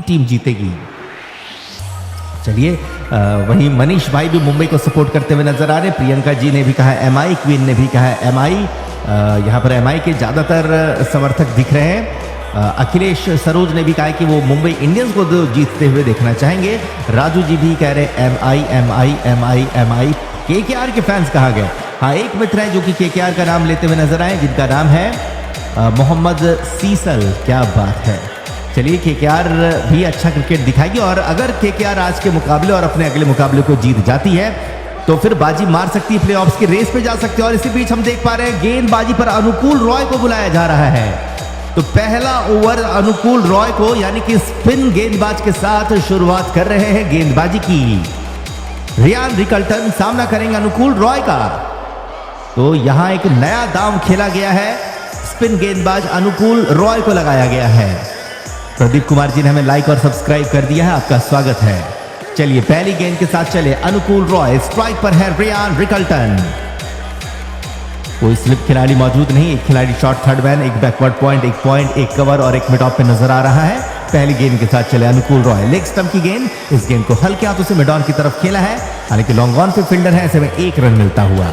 Team जीतेगी। चलिए वहीं मनीष भाई भी मुंबई को सपोर्ट करते हुए नजर आ रहे हैं। प्रियंका जी ने भी कहा एमआई, क्वीन ने भी कहा एमआई। यहाँ पर एमआई के ज़्यादातर समर्थक दिख रहे हैं। अखिलेश सरोज ने भी कहा कि वो मुंबई इंडियंस को जीतते हुए देखना चाहेंगे। राजू जी भी कह रहे MI MI MI MI. KKR के फैंस कहा गया। हाँ, एक मित्र है जो कि केकेआर का नाम लेते हुए नजर आए, जिनका नाम है मोहम्मद सीसल। क्या बात है। चलिए केकेआर भी अच्छा क्रिकेट दिखाएगी और अगर केकेआर आज के मुकाबले और अपने अगले मुकाबले को जीत जाती है तो फिर बाजी मार सकती है, प्लेऑफ्स की रेस पे जा सकती है। और इसी बीच हम देख पा रहे हैं गेंदबाजी पर अनुकूल रॉय को बुलाया जा रहा है। तो पहला ओवर अनुकूल रॉय को यानी कि स्पिन गेंदबाज के साथ शुरुआत कर रहे हैं गेंदबाजी की। रियान रिकल्टन सामना करेंगे अनुकूल रॉय का। तो यहां एक नया दांव खेला गया है, स्पिन गेंदबाज अनुकूल रॉय को लगाया गया है। प्रदीप कुमार जी ने हमें लाइक और सब्सक्राइब कर दिया है, आपका स्वागत है। चलिए पहली गेंद के साथ चले अनुकूल रॉय। स्ट्राइक पर है रियान रिकल्टन। कोई स्लिप खिलाड़ी मौजूद नहीं, एक खिलाड़ी शॉर्ट थर्ड मैन, एक बैकवर्ड पॉइंट, एक कवर और एक मिड ऑफ पे नजर आ रहा है। पहली गेंद के साथ चले अनुकूल रॉय। लेग स्टंप की गेंद, इस गेंद को हल्के हाथों से मिड ऑन की तरफ खेला है, हालांकि लॉन्ग ऑन पे फील्डर है, ऐसे में एक रन मिलता हुआ।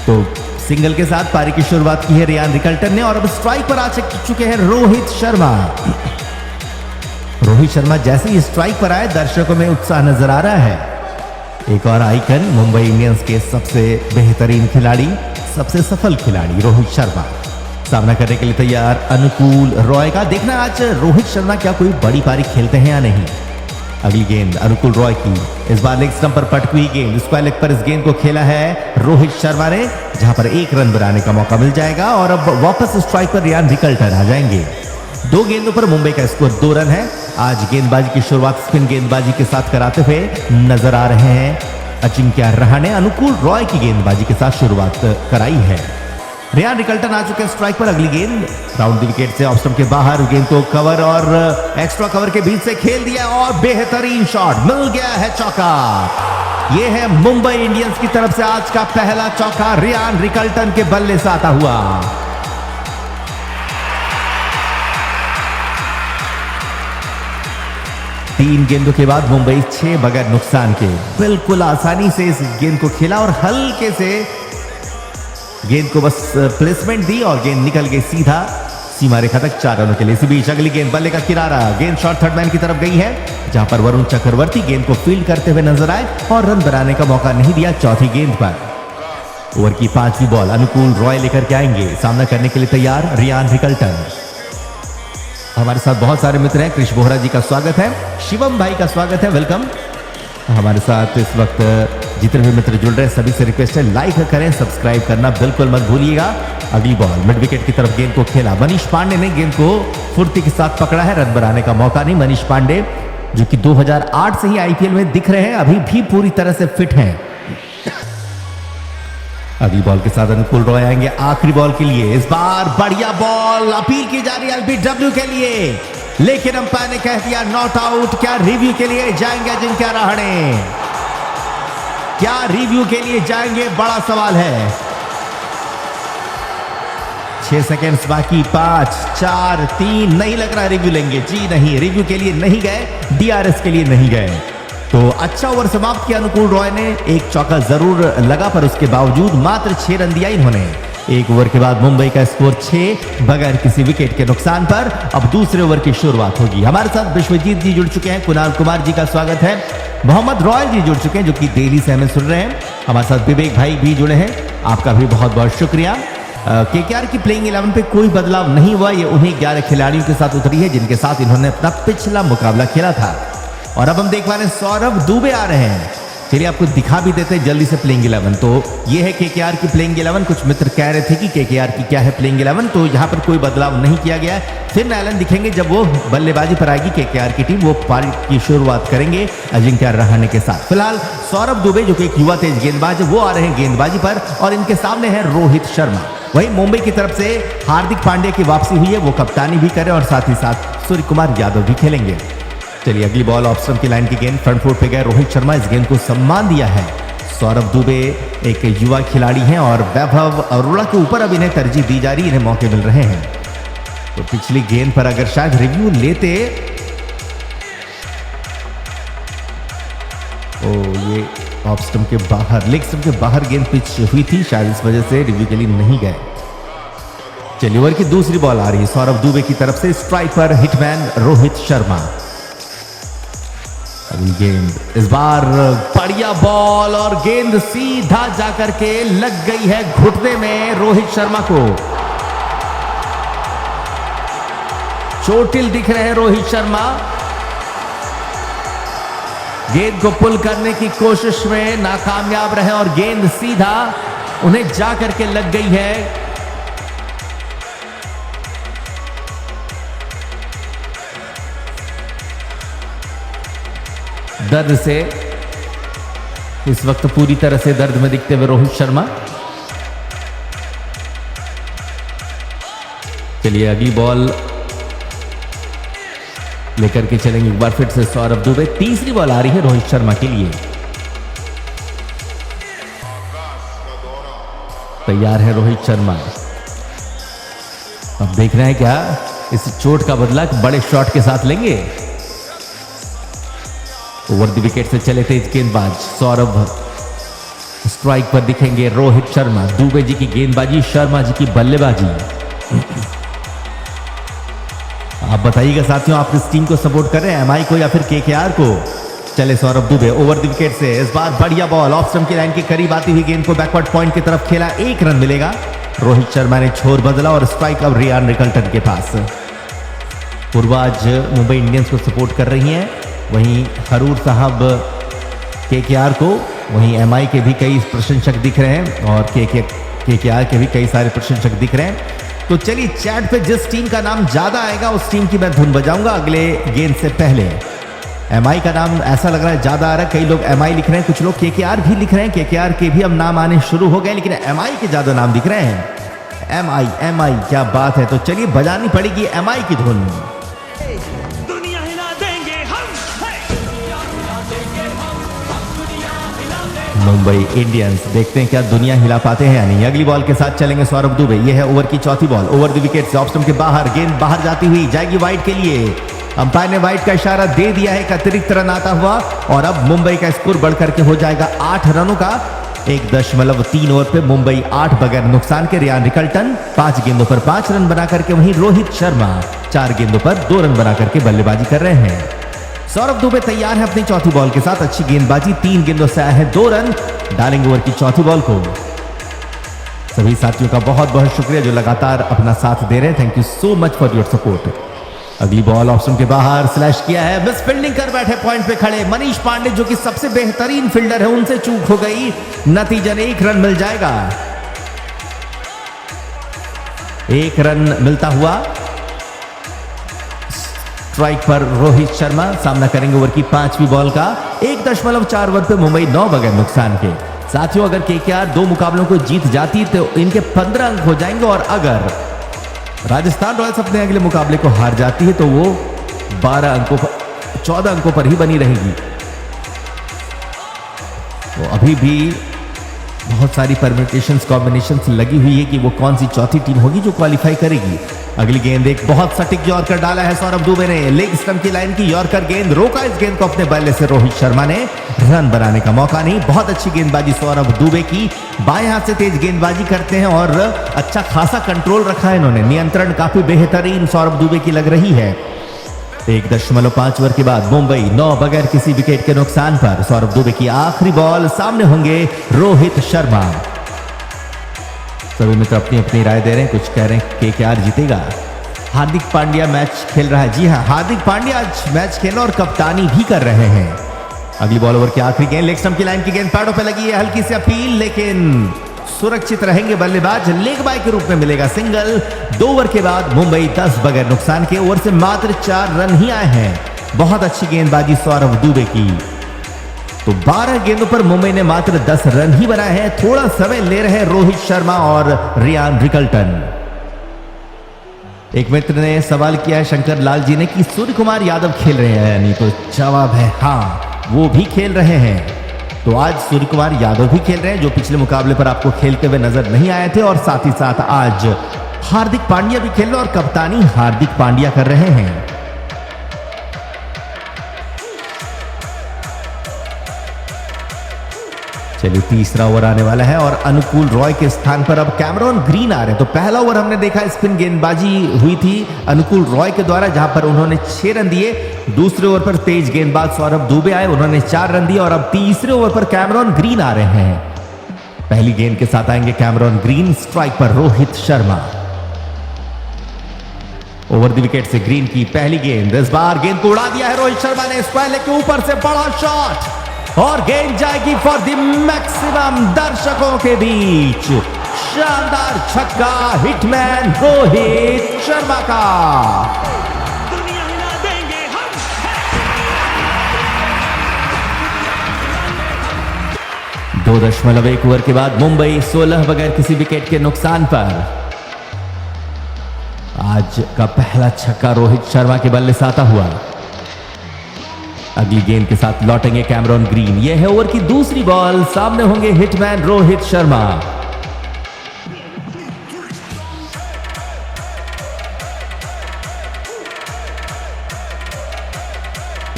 तो सिंगल के साथ पारी की शुरुआत की है रियान रिकल्टन ने और अब स्ट्राइक पर आ चुके हैं रोहित शर्मा। रोहित शर्मा जैसे ही स्ट्राइक पर आए दर्शकों में उत्साह नजर आ रहा है। एक और आइकन मुंबई इंडियंस के सबसे बेहतरीन खिलाड़ी, सबसे सफल खिलाड़ी रोहित शर्मा सामना करने के लिए तैयार अनुकूल रॉय का। देखना आज रोहित शर्मा क्या कोई बड़ी पारी खेलते हैं या नहीं। अगली गेंद अनुकूल रॉय की, इस बार लेग स्टंप पर पटकी हुई गेंद। स्क्वायर लेग पर इस गेंद को खेला है रोहित शर्मा ने, जहां पर एक रन बनाने का मौका मिल जाएगा और अब वापस स्ट्राइक पर रियान रिकल्टन आ जाएंगे। दो गेंदों पर मुंबई का स्कोर 2 रन है। आज गेंदबाजी की शुरुआत स्पिन गेंदबाजी के साथ कराते हुए नजर आ रहे हैं अजिंक्य रहाणे। अनुकूल रॉय की गेंदबाजी के साथ शुरुआत कराई है। रियान रिकल्टन आ चुके हैं स्ट्राइक पर। अगली गेंद राउंड द विकेट से ऑफ स्टंप के बाहर, गेंद को कवर और एक्स्ट्रा कवर के बीच से खेल दिया और बेहतरीन शॉट मिल गया है, चौका। यह है मुंबई इंडियंस की तरफ से आज का पहला चौका रियान रिकल्टन के बल्ले से आता हुआ। तीन गेंदों के बाद मुंबई 6 बगैर नुकसान के बिल्कुल आसानी से इस गेंद को खेला और हल्के से गेंद को बस प्लेसमेंट दी और गेंद निकल गई सीधा सीमा रेखा तक 4 रनों के लिए। इसी बीच अगली गेंद बल्ले का किनारा, गेंद शॉर्ट थर्ड मैन की तरफ गई है, जहां पर वरुण चक्रवर्ती गेंद को फील्ड करते हुए नजर आए और रन बनाने का मौका नहीं दिया चौथी गेंद पर। ओवर की 5वीं बॉल अनुकूल रॉय लेकर के आएंगे, सामना करने के लिए तैयार रियान रिकल्टन। हमारे साथ बहुत सारे मित्र हैं। कृष बोहरा जी का स्वागत है, शिवम भाई का स्वागत है, वेलकम। हमारे साथ इस वक्त जितने भी मित्र जुड़ रहे हैं सभी से रिक्वेस्ट है लाइक करें, सब्सक्राइब करना बिल्कुल मत भूलिएगा। अगली बॉल मिड विकेट की तरफ गेंद को खेला, मनीष पांडे ने गेंद को फुर्ती के साथ पकड़ा है, रन बनाने का मौका नहीं। मनीष पांडे जो कि 2008 से ही आईपीएल में दिख रहे हैं, अभी भी पूरी तरह से फिट हैं। अगली बॉल के साथ अनुकूल रॉय आएंगे आखिरी बॉल के लिए। इस बार बढ़िया बॉल अपील की जा रही है एलबीडब्ल्यू के लिए, लेकिन अंपायर ने कह दिया नॉट आउट। क्या रिव्यू के लिए जाएंगे अजिंक्य रहाणे? क्या रिव्यू के लिए जाएंगे, बड़ा सवाल है। 6 सेकेंड्स बाकी, 5 4 3, नहीं लग रहा रिव्यू लेंगे। जी नहीं, रिव्यू के लिए नहीं गए, डीआरएस के लिए नहीं गए। तो अच्छा ओवर समाप्त किया अनुकूल रॉय ने, एक चौका जरूर लगा पर उसके बावजूद मात्र 6 रन दिया इन्होंने। एक ओवर के बाद मुंबई का स्कोर 6 बगैर किसी विकेट के नुकसान पर। अब दूसरे ओवर की शुरुआत होगी। हमारे साथ विश्वजीत जी जुड़ चुके हैं, कुणाल कुमार जी का स्वागत है, मोहम्मद रॉय जी जुड़ चुके हैं जो कि दिल्ली से हमें सुन रहे हैं। हमारे साथ विवेक भाई भी जुड़े हैं, आपका भी बहुत बहुत शुक्रिया। केकेआर की प्लेइंग 11 पे कोई बदलाव नहीं हुआ, ये उन्हीं 11 खिलाड़ियों के साथ उतरी है जिनके साथ इन्होंने अपना पिछला मुकाबला खेला था। और अब हम देख पा रहे हैं सौरभ दुबे आ रहे हैं। चलिए आपको दिखा भी देते हैं जल्दी से प्लेइंग 11। तो ये है केकेआर की प्लेइंग 11। कुछ मित्र कह रहे थे कि केकेआर की क्या है प्लेइंग 11, तो यहाँ पर कोई बदलाव नहीं किया गया है। फिर एलन दिखेंगे जब वो बल्लेबाजी पर आएगी केकेआर की टीम, वो पारी की शुरुआत करेंगे अजिंक्य रहाणे के साथ। फिलहाल सौरभ दुबे जो कि एक युवा तेज गेंदबाज है, वो आ रहे हैं गेंदबाजी पर और इनके सामने है रोहित शर्मा। वहीं मुंबई की तरफ से हार्दिक पांड्या की वापसी हुई है, वो कप्तानी भी करे और साथ ही साथ सूर्य कुमार यादव भी खेलेंगे। चलिए अगली बॉल ऑफ स्टंप की लाइन की गेंद, फ्रंट फुट पे गए रोहित शर्मा, इस गेंद को सम्मान दिया है। सौरभ दुबे एक युवा खिलाड़ी हैं और वैभव अरोड़ा के ऊपर अब इन्हें तरजीह दी जा रही है, इन्हें मौके मिल रहे हैं। तो पिछली गेंद पर अगर शायद रिव्यू लेते, ओ ये ऑफ स्टंप के बाहर, लेग स्टंप के बाहर गेंद पिच हुई थी, शायद इस वजह से रिव्यू के लिए नहीं गए। चलिए ओवर की दूसरी बॉल आ रही है सौरभ दुबे की तरफ से, स्ट्राइक पर हिटमैन रोहित शर्मा। अगली गेंद, इस बार बढ़िया बॉल और गेंद सीधा जाकर के लग गई है घुटने में रोहित शर्मा को। चोटिल दिख रहे हैं रोहित शर्मा, गेंद को पुल करने की कोशिश में नाकामयाब रहे और गेंद सीधा उन्हें जाकर के लग गई है। दर्द से इस वक्त पूरी तरह से दर्द में दिखते हुए रोहित शर्मा। चलिए अगली बॉल लेकर के चलेंगे एक बार फिर से सौरभ दुबे। तीसरी बॉल आ रही है रोहित शर्मा के लिए। तैयार है रोहित शर्मा। अब देखना है क्या इस चोट का बदला बड़े शॉट के साथ लेंगे। ओवर द विकेट से चले तेज गेंदबाज सौरभ, स्ट्राइक पर दिखेंगे रोहित शर्मा। दुबे जी की गेंदबाजी, शर्मा जी की बल्लेबाजी। आप बताइएगा साथियों, आप किस टीम को सपोर्ट कर रहे हैं, एमआई को या फिर केकेआर को। चले Saurabh Dubey over the wicket से, इस बार बढ़िया बॉल ऑफ स्टंप की लाइन के करीब आती हुई गेंद को बैकवर्ड पॉइंट की तरफ खेला, 1 रन मिलेगा। रोहित शर्मा ने छोर बदला और स्ट्राइक अब रियान रिकल्टन के पास। पूर्वाज मुंबई इंडियंस को सपोर्ट कर रही हैं, वहीं हरूर साहब केकेआर को, वहीं एमआई के भी कई प्रशंसक दिख रहे हैं और केकेआर के भी कई सारे प्रशंसक दिख रहे हैं। तो चलिए चैट पे जिस टीम का नाम ज्यादा आएगा उस टीम की मैं धुन बजाऊंगा अगले गेंद से पहले। एमआई का नाम ऐसा लग रहा है ज्यादा आ रहा है, कई लोग एमआई लिख रहे हैं, कुछ लोग केकेआर भी लिख रहे हैं। केकेआर के भी अब नाम आने शुरू हो गए, लेकिन एमआई के ज्यादा नाम दिख रहे हैं। एमआई एमआई क्या बात है। तो चलिए बजानी पड़ेगी एमआई की धुन। मुंबई इंडियंस, देखते हैं क्या दुनिया हिला पाते हैं या नहीं। अगली बॉल के साथ चलेंगे सौरभ दुबे। यह है ओवर की चौथी बॉल। ओवर द विकेट से ऑफ स्टंप के बाहर, गेंद बाहर जाती हुई जाएगी वाइड के लिए। अंपायर ने वाइड का इशारा दे दिया है, एक अतिरिक्त रन आता हुआ और अब मुंबई का स्कोर बढ़कर के हो जाएगा 8 रनों का। 1.3 ओवर पे मुंबई 8 बगैर नुकसान के। रियान रिकल्टन 5 गेंदों पर 5 रन बना करके, वहीं रोहित शर्मा 4 गेंदों पर 2 रन बना करके बल्लेबाजी कर रहे हैं। सौरभ दुबे तैयार है अपनी चौथी बॉल के साथ, अच्छी गेंदबाजी, 3 गेंदों से आया है 2 रन। डालेंगे ओवर की चौथी बॉल को। सभी साथियों का बहुत बहुत शुक्रिया जो लगातार अपना साथ दे रहे हैं। Thank you so much for your support. अगली बॉल ऑप्शन के बाहर, स्लैश किया है, मिस फील्डिंग कर बैठे पॉइंट पे खड़े मनीष पांडे जो कि सबसे बेहतरीन फील्डर है, उनसे चूक हो गई। नतीजन 1 रन मिल जाएगा। 1 रन मिलता हुआ स्ट्राइक पर रोहित शर्मा सामना करेंगे ओवर की 5वीं बॉल का। 1.4 ओवर पे मुंबई 9 बगैर नुकसान के। साथियों अगर केकेआर 2 मुकाबलों को जीत जाती तो इनके 15 अंक हो जाएंगे और अगर राजस्थान रॉयल्स अपने अगले मुकाबले को हार जाती है तो वो 14 अंकों पर ही बनी रहेगी। तो अभी भी बहुत सारी परम्यूटेशंस, कॉम्बिनेशंस लगी हुई है कि वो कौन सी चौथी टीम होगी जो क्वालिफाई करेगी। अगली गेंद, एक बहुत सटीक यॉर्कर डाला है सौरभ दुबे ने, लेग स्टंप की लाइन की यॉर्कर गेंद, रोका इस गेंद को अपने बल्ले से रोहित शर्मा ने। रन बनाने का मौका नहीं। बहुत अच्छी गेंदबाजी सौरभ दुबे की, बाएं हाथ से तेज गेंदबाजी करते हैं और अच्छा खासा कंट्रोल रखा है इन्होंने। नियंत्रण काफी बेहतरीन सौरभ दुबे की लग रही है। 1.5 ओवर के बाद मुंबई 9 बगैर किसी विकेट के नुकसान पर। सौरभ दुबे की आखिरी बॉल, सामने होंगे रोहित शर्मा। सभी मित्र अपनी अपनी राय दे रहे हैं, कुछ कह रहे हैं केकेआर जीतेगा। हार्दिक पांड्या मैच खेल रहा है। जी हां, हार्दिक पांड्या आज मैच खेलना और कप्तानी भी कर रहे हैं। अगली बॉल ओवर की आखिरी गेंद, लेग स्टंप की लाइन की गेंद पैडों पे लगी है, हल्की सी अपील लेकिन सुरक्षित रहेंगे बल्लेबाज। लेग बाय के रूप में मिलेगा सिंगल। 2 ओवर के बाद मुंबई 10 बगैर नुकसान के। ओवर से मात्र 4 रन ही आए हैं। बहुत अच्छी गेंदबाजी सौरभ दुबे की। तो 12 गेंदों पर मुंबई ने मात्र 10 रन ही बनाए हैं। थोड़ा समय ले रहे हैं रोहित शर्मा और रियान रिकल्टन। एक मित्र ने सवाल किया है शंकर लाल जी ने कि सूर्य कुमार यादव खेल रहे हैं यानी, तो जवाब है हाँ, वो भी खेल रहे हैं। तो आज सूर्य कुमार यादव भी खेल रहे हैं जो पिछले मुकाबले पर आपको खेलते हुए नजर नहीं आए थे, और साथ ही साथ आज हार्दिक पांड्या भी खेल रहे और कप्तानी हार्दिक पांड्या कर रहे हैं। चलिए तीसरा ओवर आने वाला है और अनुकूल रॉय के स्थान पर अब कैमरॉन ग्रीन आ रहे हैं। तो पहला ओवर हमने देखा स्पिन गेंदबाजी हुई थी अनुकूल रॉय के द्वारा, जहां पर उन्होंने 6 रन दिए। दूसरे ओवर पर तेज गेंदबाज सौरभ दुबे आए, उन्होंने 4 रन दिए और अब तीसरे ओवर पर कैमरॉन ग्रीन आ रहे हैं। पहली गेंद के साथ आएंगे कैमरॉन ग्रीन, स्ट्राइक पर Rohit Sharma. Over the wicket से ग्रीन की पहली गेंद, इस बार गेंद को उड़ा दिया है रोहित शर्मा ने, इस पहले के ऊपर से बड़ा शॉट और गेंद जाएगी फॉर द मैक्सिमम दर्शकों के बीच। शानदार छक्का हिटमैन रोहित शर्मा का। दुनिया हिला देंगे हम। 2.1 ओवर के बाद मुंबई 16 बगैर किसी विकेट के नुकसान पर। आज का पहला छक्का रोहित शर्मा के बल्ले से आता हुआ। अगली गेंद के साथ लौटेंगे कैमरॉन ग्रीन। यह है ओवर की दूसरी बॉल, सामने होंगे hitman Rohit Sharma.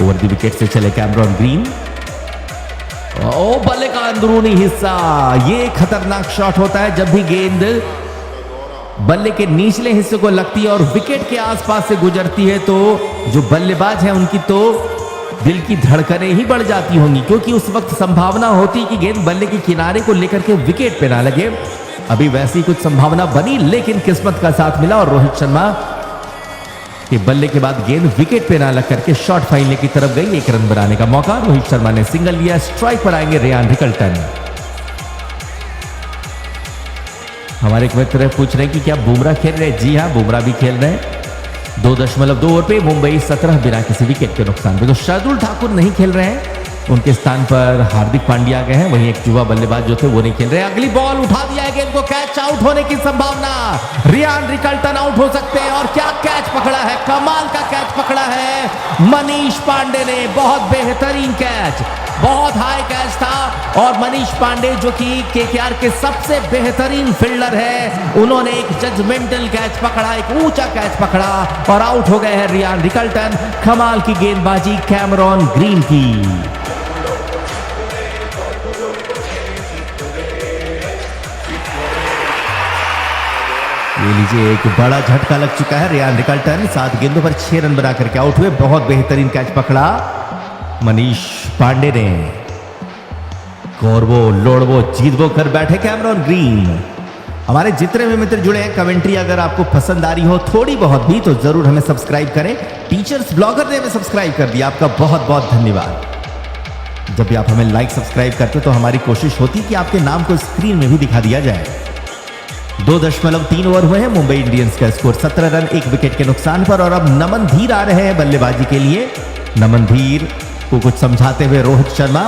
Over the wicket से चले कैमरॉन ग्रीन। ओ बल्ले का अंदरूनी हिस्सा, यह खतरनाक शॉट होता है जब भी गेंद बल्ले के निचले हिस्से को लगती है और विकेट के आसपास से गुजरती है, तो जो बल्लेबाज हैं उनकी तो दिल की धड़कनें ही बढ़ जाती होंगी, क्योंकि उस वक्त संभावना होती कि गेंद बल्ले के किनारे को लेकर के विकेट पे ना लगे। अभी वैसी कुछ संभावना बनी, लेकिन किस्मत का साथ मिला और रोहित शर्मा के बल्ले के बाद गेंद विकेट पे ना लग करके शॉट फाइनल की तरफ गई। 1 रन बनाने का मौका, रोहित शर्मा ने सिंगल लिया। स्ट्राइक पर आएंगे रियान रिकल्टन। हमारे एक मित्र पूछ रहे हैं कि क्या बुमराह खेल रहे हैं? जी हाँ, बुमराह भी खेल रहे हैं। 2.2 ओवर पे मुंबई 17 बिना किसी विकेट के नुकसान पे। तो शार्दुल ठाकुर नहीं खेल रहे हैं, उनके स्थान पर हार्दिक पांड्या आ गए हैं। वहीं एक युवा बल्लेबाज जो थे वो नहीं खेल रहे। अगली बॉल उठा दिया है, गेंद को कैच आउट होने की संभावना। रियान रिकल्टन आउट हो सकते हैं और क्या कैच पकड़ा है, कमाल का कैच पकड़ा है मनीष पांडे ने। बहुत बेहतरीन कैच, बहुत हाई कैच था और मनीष पांडे जो कि केकेआर के सबसे बेहतरीन फील्डर है, उन्होंने एक जजमेंटल कैच पकड़ा, एक ऊंचा कैच पकड़ा और आउट हो गए हैं रियान रिकल्टन। कमाल की गेंदबाजी कैमरॉन ग्रीन की। ये लीजिए, एक बड़ा झटका लग चुका है। रियान रिकल्टन 7 गेंदों पर 6 रन बना करके आउट हुए। बहुत बेहतरीन कैच पकड़ा मनीष पांडे ने। कोरबो लोड़बो जीतबो कर बैठे कैमरॉन ग्रीन। हमारे जितने भी मित्र जुड़े हैं, कमेंट्री अगर आपको पसंद आ रही हो थोड़ी बहुत भी, तो जरूर हमें सब्सक्राइब करें। टीचर्स ब्लॉगर ने हमें सब्सक्राइब कर दिया, आपका बहुत बहुत धन्यवाद। जब भी आप हमें लाइक सब्सक्राइब करते हो तो हमारी कोशिश होती है कि आपके नाम को स्क्रीन में भी दिखा दिया जाए। 2.3 ओवर हुए हैं। मुंबई इंडियंस का स्कोर 17 रन 1 विकेट के नुकसान पर। और अब नमन धीर आ रहे हैं बल्लेबाजी के लिए। नमन धीर को कुछ समझाते हुए रोहित शर्मा,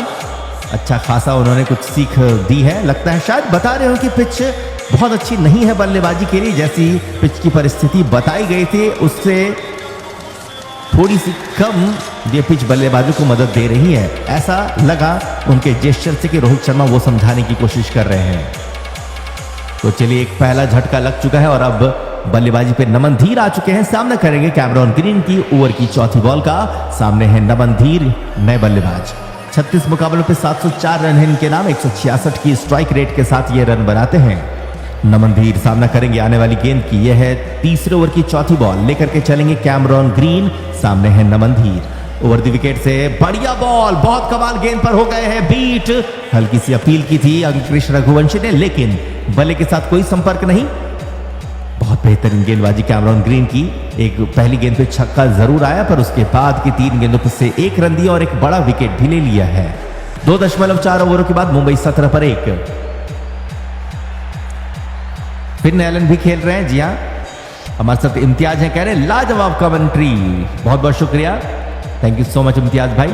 अच्छा खासा उन्होंने कुछ सीख दी है। लगता है शायद बता रहे हो कि पिच बहुत अच्छी नहीं है बल्लेबाजी के लिए, जैसी पिच की परिस्थिति बताई गई थी उससे थोड़ी सी कम ये पिच बल्लेबाजों को मदद दे रही है, ऐसा लगा उनके जेस्चर से कि रोहित शर्मा वो समझाने की कोशिश कर रहे हैं। तो चलिए, एक पहला झटका लग चुका है और अब बल्लेबाजी पे नमन धीर आ चुके हैं। सामना करेंगे कैमरॉन ग्रीन की। ओवर की चौथी बॉल का सामने है नमन धीर, नए बल्लेबाज। 36 मुकाबलों पे 704 रन है इनके नाम। 166 की स्ट्राइक रेट के साथ ये रन बनाते हैं। नमन धीर सामना करेंगे आने वाली गेंद की। यह है तीसरे ओवर की चौथी बॉल, लेकर के चलेंगे कैमरॉन ग्रीन। सामने है नमन धीर। ओवर द विकेट से बढ़िया बॉल, बहुत कमाल गेंद पर हो गए हैं बीट। हल्की सी अपील की थी अंकुश रघुवंशी ने, लेकिन बल्ले के साथ कोई संपर्क नहीं। बहुत बेहतरीन गेंदबाजी कैमरॉन ग्रीन की। एक पहली गेंद पे छक्का जरूर आया, पर उसके बाद की 3 गेंदों पर से 1 रन दिया और एक बड़ा विकेट भी ले लिया है। 2.4 ओवरों के बाद मुंबई 17 पर 1। फिन एलन भी खेल रहे हैं। जी हाँ, हमारे साथ इम्तियाज हैं, कह रहे हैं लाजवाब कमेंट्री। बहुत बहुत शुक्रिया, thank you so much Imtiaz भाई।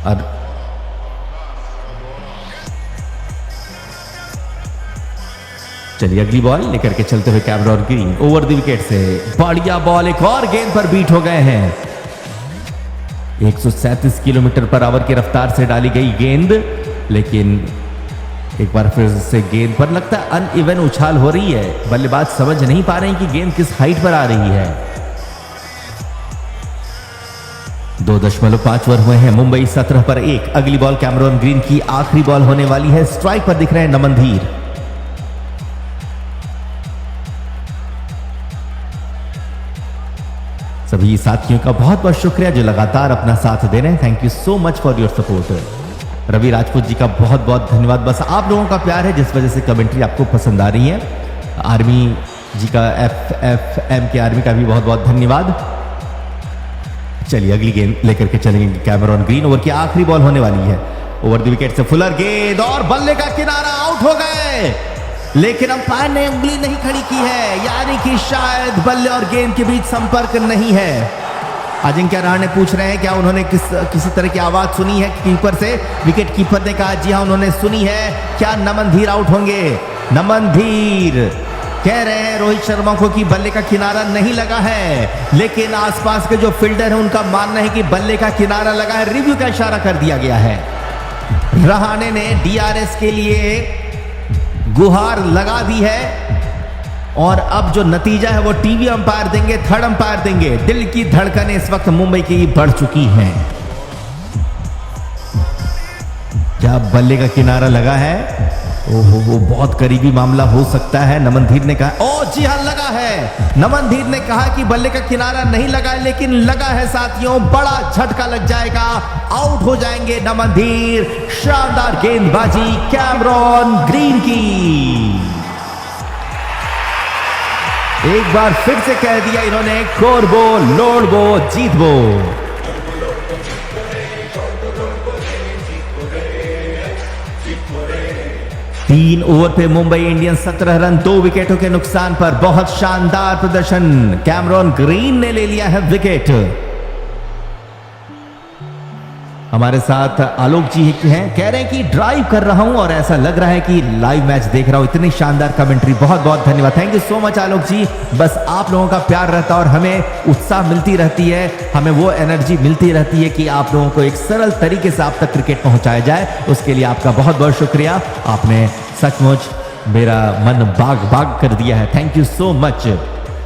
और चलिए अगली बॉल लेकर के चलते हुए Cameron green. Over the wicket से बढ़िया बॉल, एक और गेंद पर बीट हो गए हैं। 137 किलोमीटर पर आवर की रफ्तार से डाली गई गेंद, लेकिन एक बार फिर से गेंद पर लगता है अनइवन उछाल हो रही है, बल्लेबाज समझ नहीं पा रहे हैं कि गेंद किस हाइट पर आ रही है। 2.5 ओवर हुए हैं, मुंबई 17 पर 1। अगली बॉल कैमरॉन ग्रीन की आखिरी बॉल होने वाली है। स्ट्राइक पर दिख रहे हैं नमन धीर। सभी साथियों का बहुत बहुत शुक्रिया जो लगातार अपना साथ दे रहे हैं। Thank you so much for your support. Ravi Rajput ji का बहुत बहुत धन्यवाद। बस आप लोगों का प्यार है जिस वजह से कमेंट्री आपको पसंद आ रही है। आर्मी जी का FFM के आर्मी का भी बहुत बहुत धन्यवाद। चलिए अगली गेंद लेकर के चलेंगे कैमरॉन ग्रीन। ओवर की आखिरी बॉल होने वाली है। ओवर द विकेट से फुलर गेंद और बल्ले का किनारा, आउट हो गए, लेकिन अंपायर ने उंगली नहीं खड़ी की है, यानी कि शायद बल्ले और गेंद के बीच संपर्क नहीं है। अजिंक्य रहाणे पूछ रहे हैं क्या उन्होंने किसी तरह की आवाज सुनी है कीपर से। विकेट कीपर ने कहा जी हाँ उन्होंने सुनी है। क्या नमन धीर आउट होंगे? नमन धीर कह रहे हैं रोहित शर्मा को कि बल्ले का किनारा नहीं लगा है, लेकिन आसपास के जो फील्डर है उनका मानना है कि बल्ले का किनारा लगा है। रिव्यू का इशारा कर दिया गया है। रहाणे ने DRS के लिए गुहार लगा दी है और अब जो नतीजा है वो टीवी अंपायर देंगे, थर्ड अंपायर देंगे। दिल की धड़कनें इस वक्त मुंबई की बढ़ चुकी हैं। क्या बल्ले का किनारा लगा है? ओहो वो बहुत करीबी मामला हो सकता है। नमन धीर ने कहा ओ जी हाँ लगा है। नमन धीर ने कहा कि बल्ले का किनारा नहीं लगा है, लेकिन लगा है साथियों। बड़ा झटका लग जाएगा, आउट हो जाएंगे नमन धीर। शानदार गेंदबाजी कैमरॉन ग्रीन की। एक बार फिर से कह दिया इन्होंने, कोरबो लोड़बो जीतबो। 3 ओवर पे मुंबई इंडियंस 17 रन 2 विकेटों के नुकसान पर। बहुत शानदार प्रदर्शन, कैमरॉन ग्रीन ने ले लिया है विकेट। हमारे साथ आलोक जी हैं, कह रहे हैं कि ड्राइव कर रहा हूं और ऐसा लग रहा है कि लाइव मैच देख रहा हूं। इतनी शानदार कमेंट्री, बहुत बहुत धन्यवाद। थैंक यू सो मच आलोक जी। बस आप लोगों का प्यार रहता है और हमें उत्साह मिलती रहती है, हमें वो एनर्जी मिलती रहती है कि आप लोगों को एक सरल तरीके से आप तक क्रिकेट पहुंचाया जाए। उसके लिए आपका बहुत बहुत शुक्रिया। आपने सचमुच मेरा मन बाग बाग कर दिया है। Thank you so much.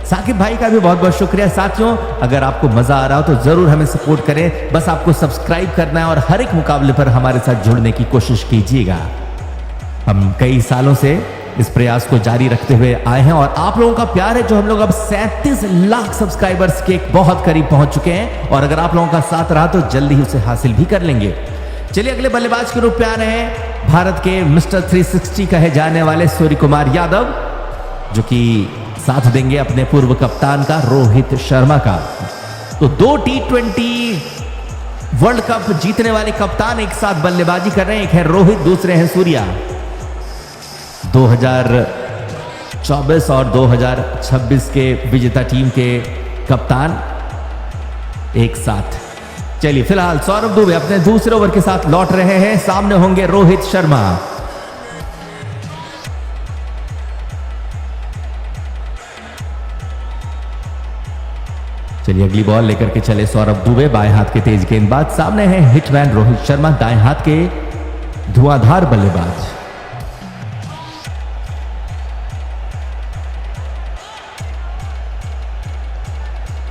Shakib भाई का भी बहुत बहुत शुक्रिया। साथियों अगर आपको मजा आ रहा हो तो जरूर हमें सपोर्ट करें। बस आपको सब्सक्राइब करना है और हर एक मुकाबले पर हमारे साथ जुड़ने की कोशिश कीजिएगा। हम कई सालों से इस प्रयास को जारी रखते हुए आए हैं और आप लोगों का प्यार है जो हम लोग अब 37 लाख सब्सक्राइबर्स के बहुत करीब पहुंच चुके हैं। और अगर आप लोगों का साथ रहा तो जल्दी ही उसे हासिल भी कर लेंगे। चलिए अगले बल्लेबाज के रूप में आ रहे हैं भारत के मिस्टर 360 कहे जाने वाले सूर्य कुमार यादव, जो कि साथ देंगे अपने पूर्व कप्तान का रोहित शर्मा का। तो 2 T20 वर्ल्ड कप जीतने वाले कप्तान एक साथ बल्लेबाजी कर रहे हैं। एक है रोहित, दूसरे हैं सूर्या। 2024 और 2026 के विजेता टीम के कप्तान एक साथ। चलिए फिलहाल सौरभ दुबे अपने दूसरे ओवर के साथ लौट रहे हैं। सामने होंगे रोहित शर्मा। चलिए अगली बॉल लेकर के चले सौरभ दुबे, बाएं हाथ के तेज गेंदबाज। सामने है हिटमैन रोहित शर्मा, दाएं हाथ के धुआंधार बल्लेबाज।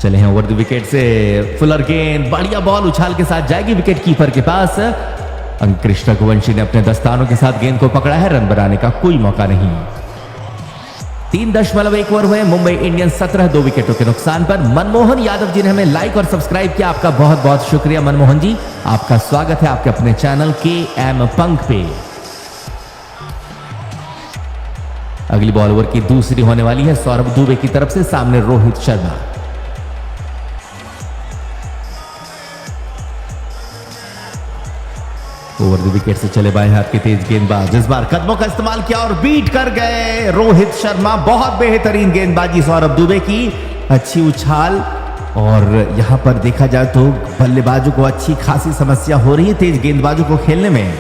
चले हैं ओवर द विकेट से फुलर गेंद, बढ़िया बॉल उछाल के साथ जाएगी विकेट कीपर के पास। अंकुरिश रघुवंशी ने अपने दस्तानों के साथ गेंद को पकड़ा है, रन बनाने का कोई मौका नहीं। 3.1 ओवर हुए, मुंबई इंडियंस 17 2 विकेटों के नुकसान पर। मनमोहन यादव जी ने हमें लाइक और सब्सक्राइब किया, आपका बहुत बहुत शुक्रिया मनमोहन जी। आपका स्वागत है आपके अपने चैनल KM पंख पे। अगली बॉल ओवर की दूसरी होने वाली है सौरभ दुबे की तरफ से। सामने Rohit Sharma. Over the wicket से चले बाएं हाथ के तेज गेंदबाज, इस बार कदमों का इस्तेमाल किया और बीट कर गए रोहित शर्मा। बहुत बेहतरीन गेंदबाजी सौरभ दुबे की, अच्छी उछाल। और यहां पर देखा जाए तो बल्लेबाजों को अच्छी खासी समस्या हो रही है तेज गेंदबाजों को खेलने में।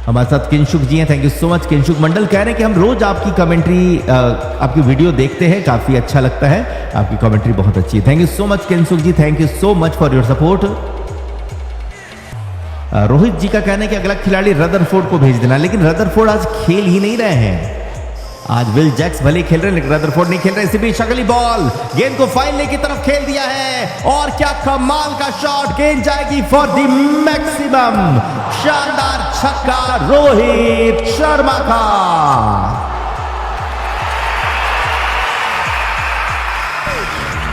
हमारे साथ किंशुक जी हैं, thank you so much. Kinshuk मंडल कह रहे हैं कि हम रोज आपकी कमेंट्री, आपकी वीडियो देखते हैं, काफी अच्छा लगता है, आपकी कमेंट्री बहुत अच्छी है। Thank you so much Kinshuk ji, thank you so much for your support. Rohit ji का कहना है कि अगला खिलाड़ी रदरफोर्ड को भेज देना, लेकिन रदरफोर्ड आज खेल ही नहीं रहे हैं। आज विल जैक्स भले खेल रहे हैं लेकिन रदरफोर्ड नहीं खेल रहे। इसी बीच अगली बॉल, गेंद को फाइनल की तरफ खेल दिया है और क्या कमाल का शॉट, गेंद जाएगी फॉर द मैक्सिमम। शानदार छक्का रोहित शर्मा का।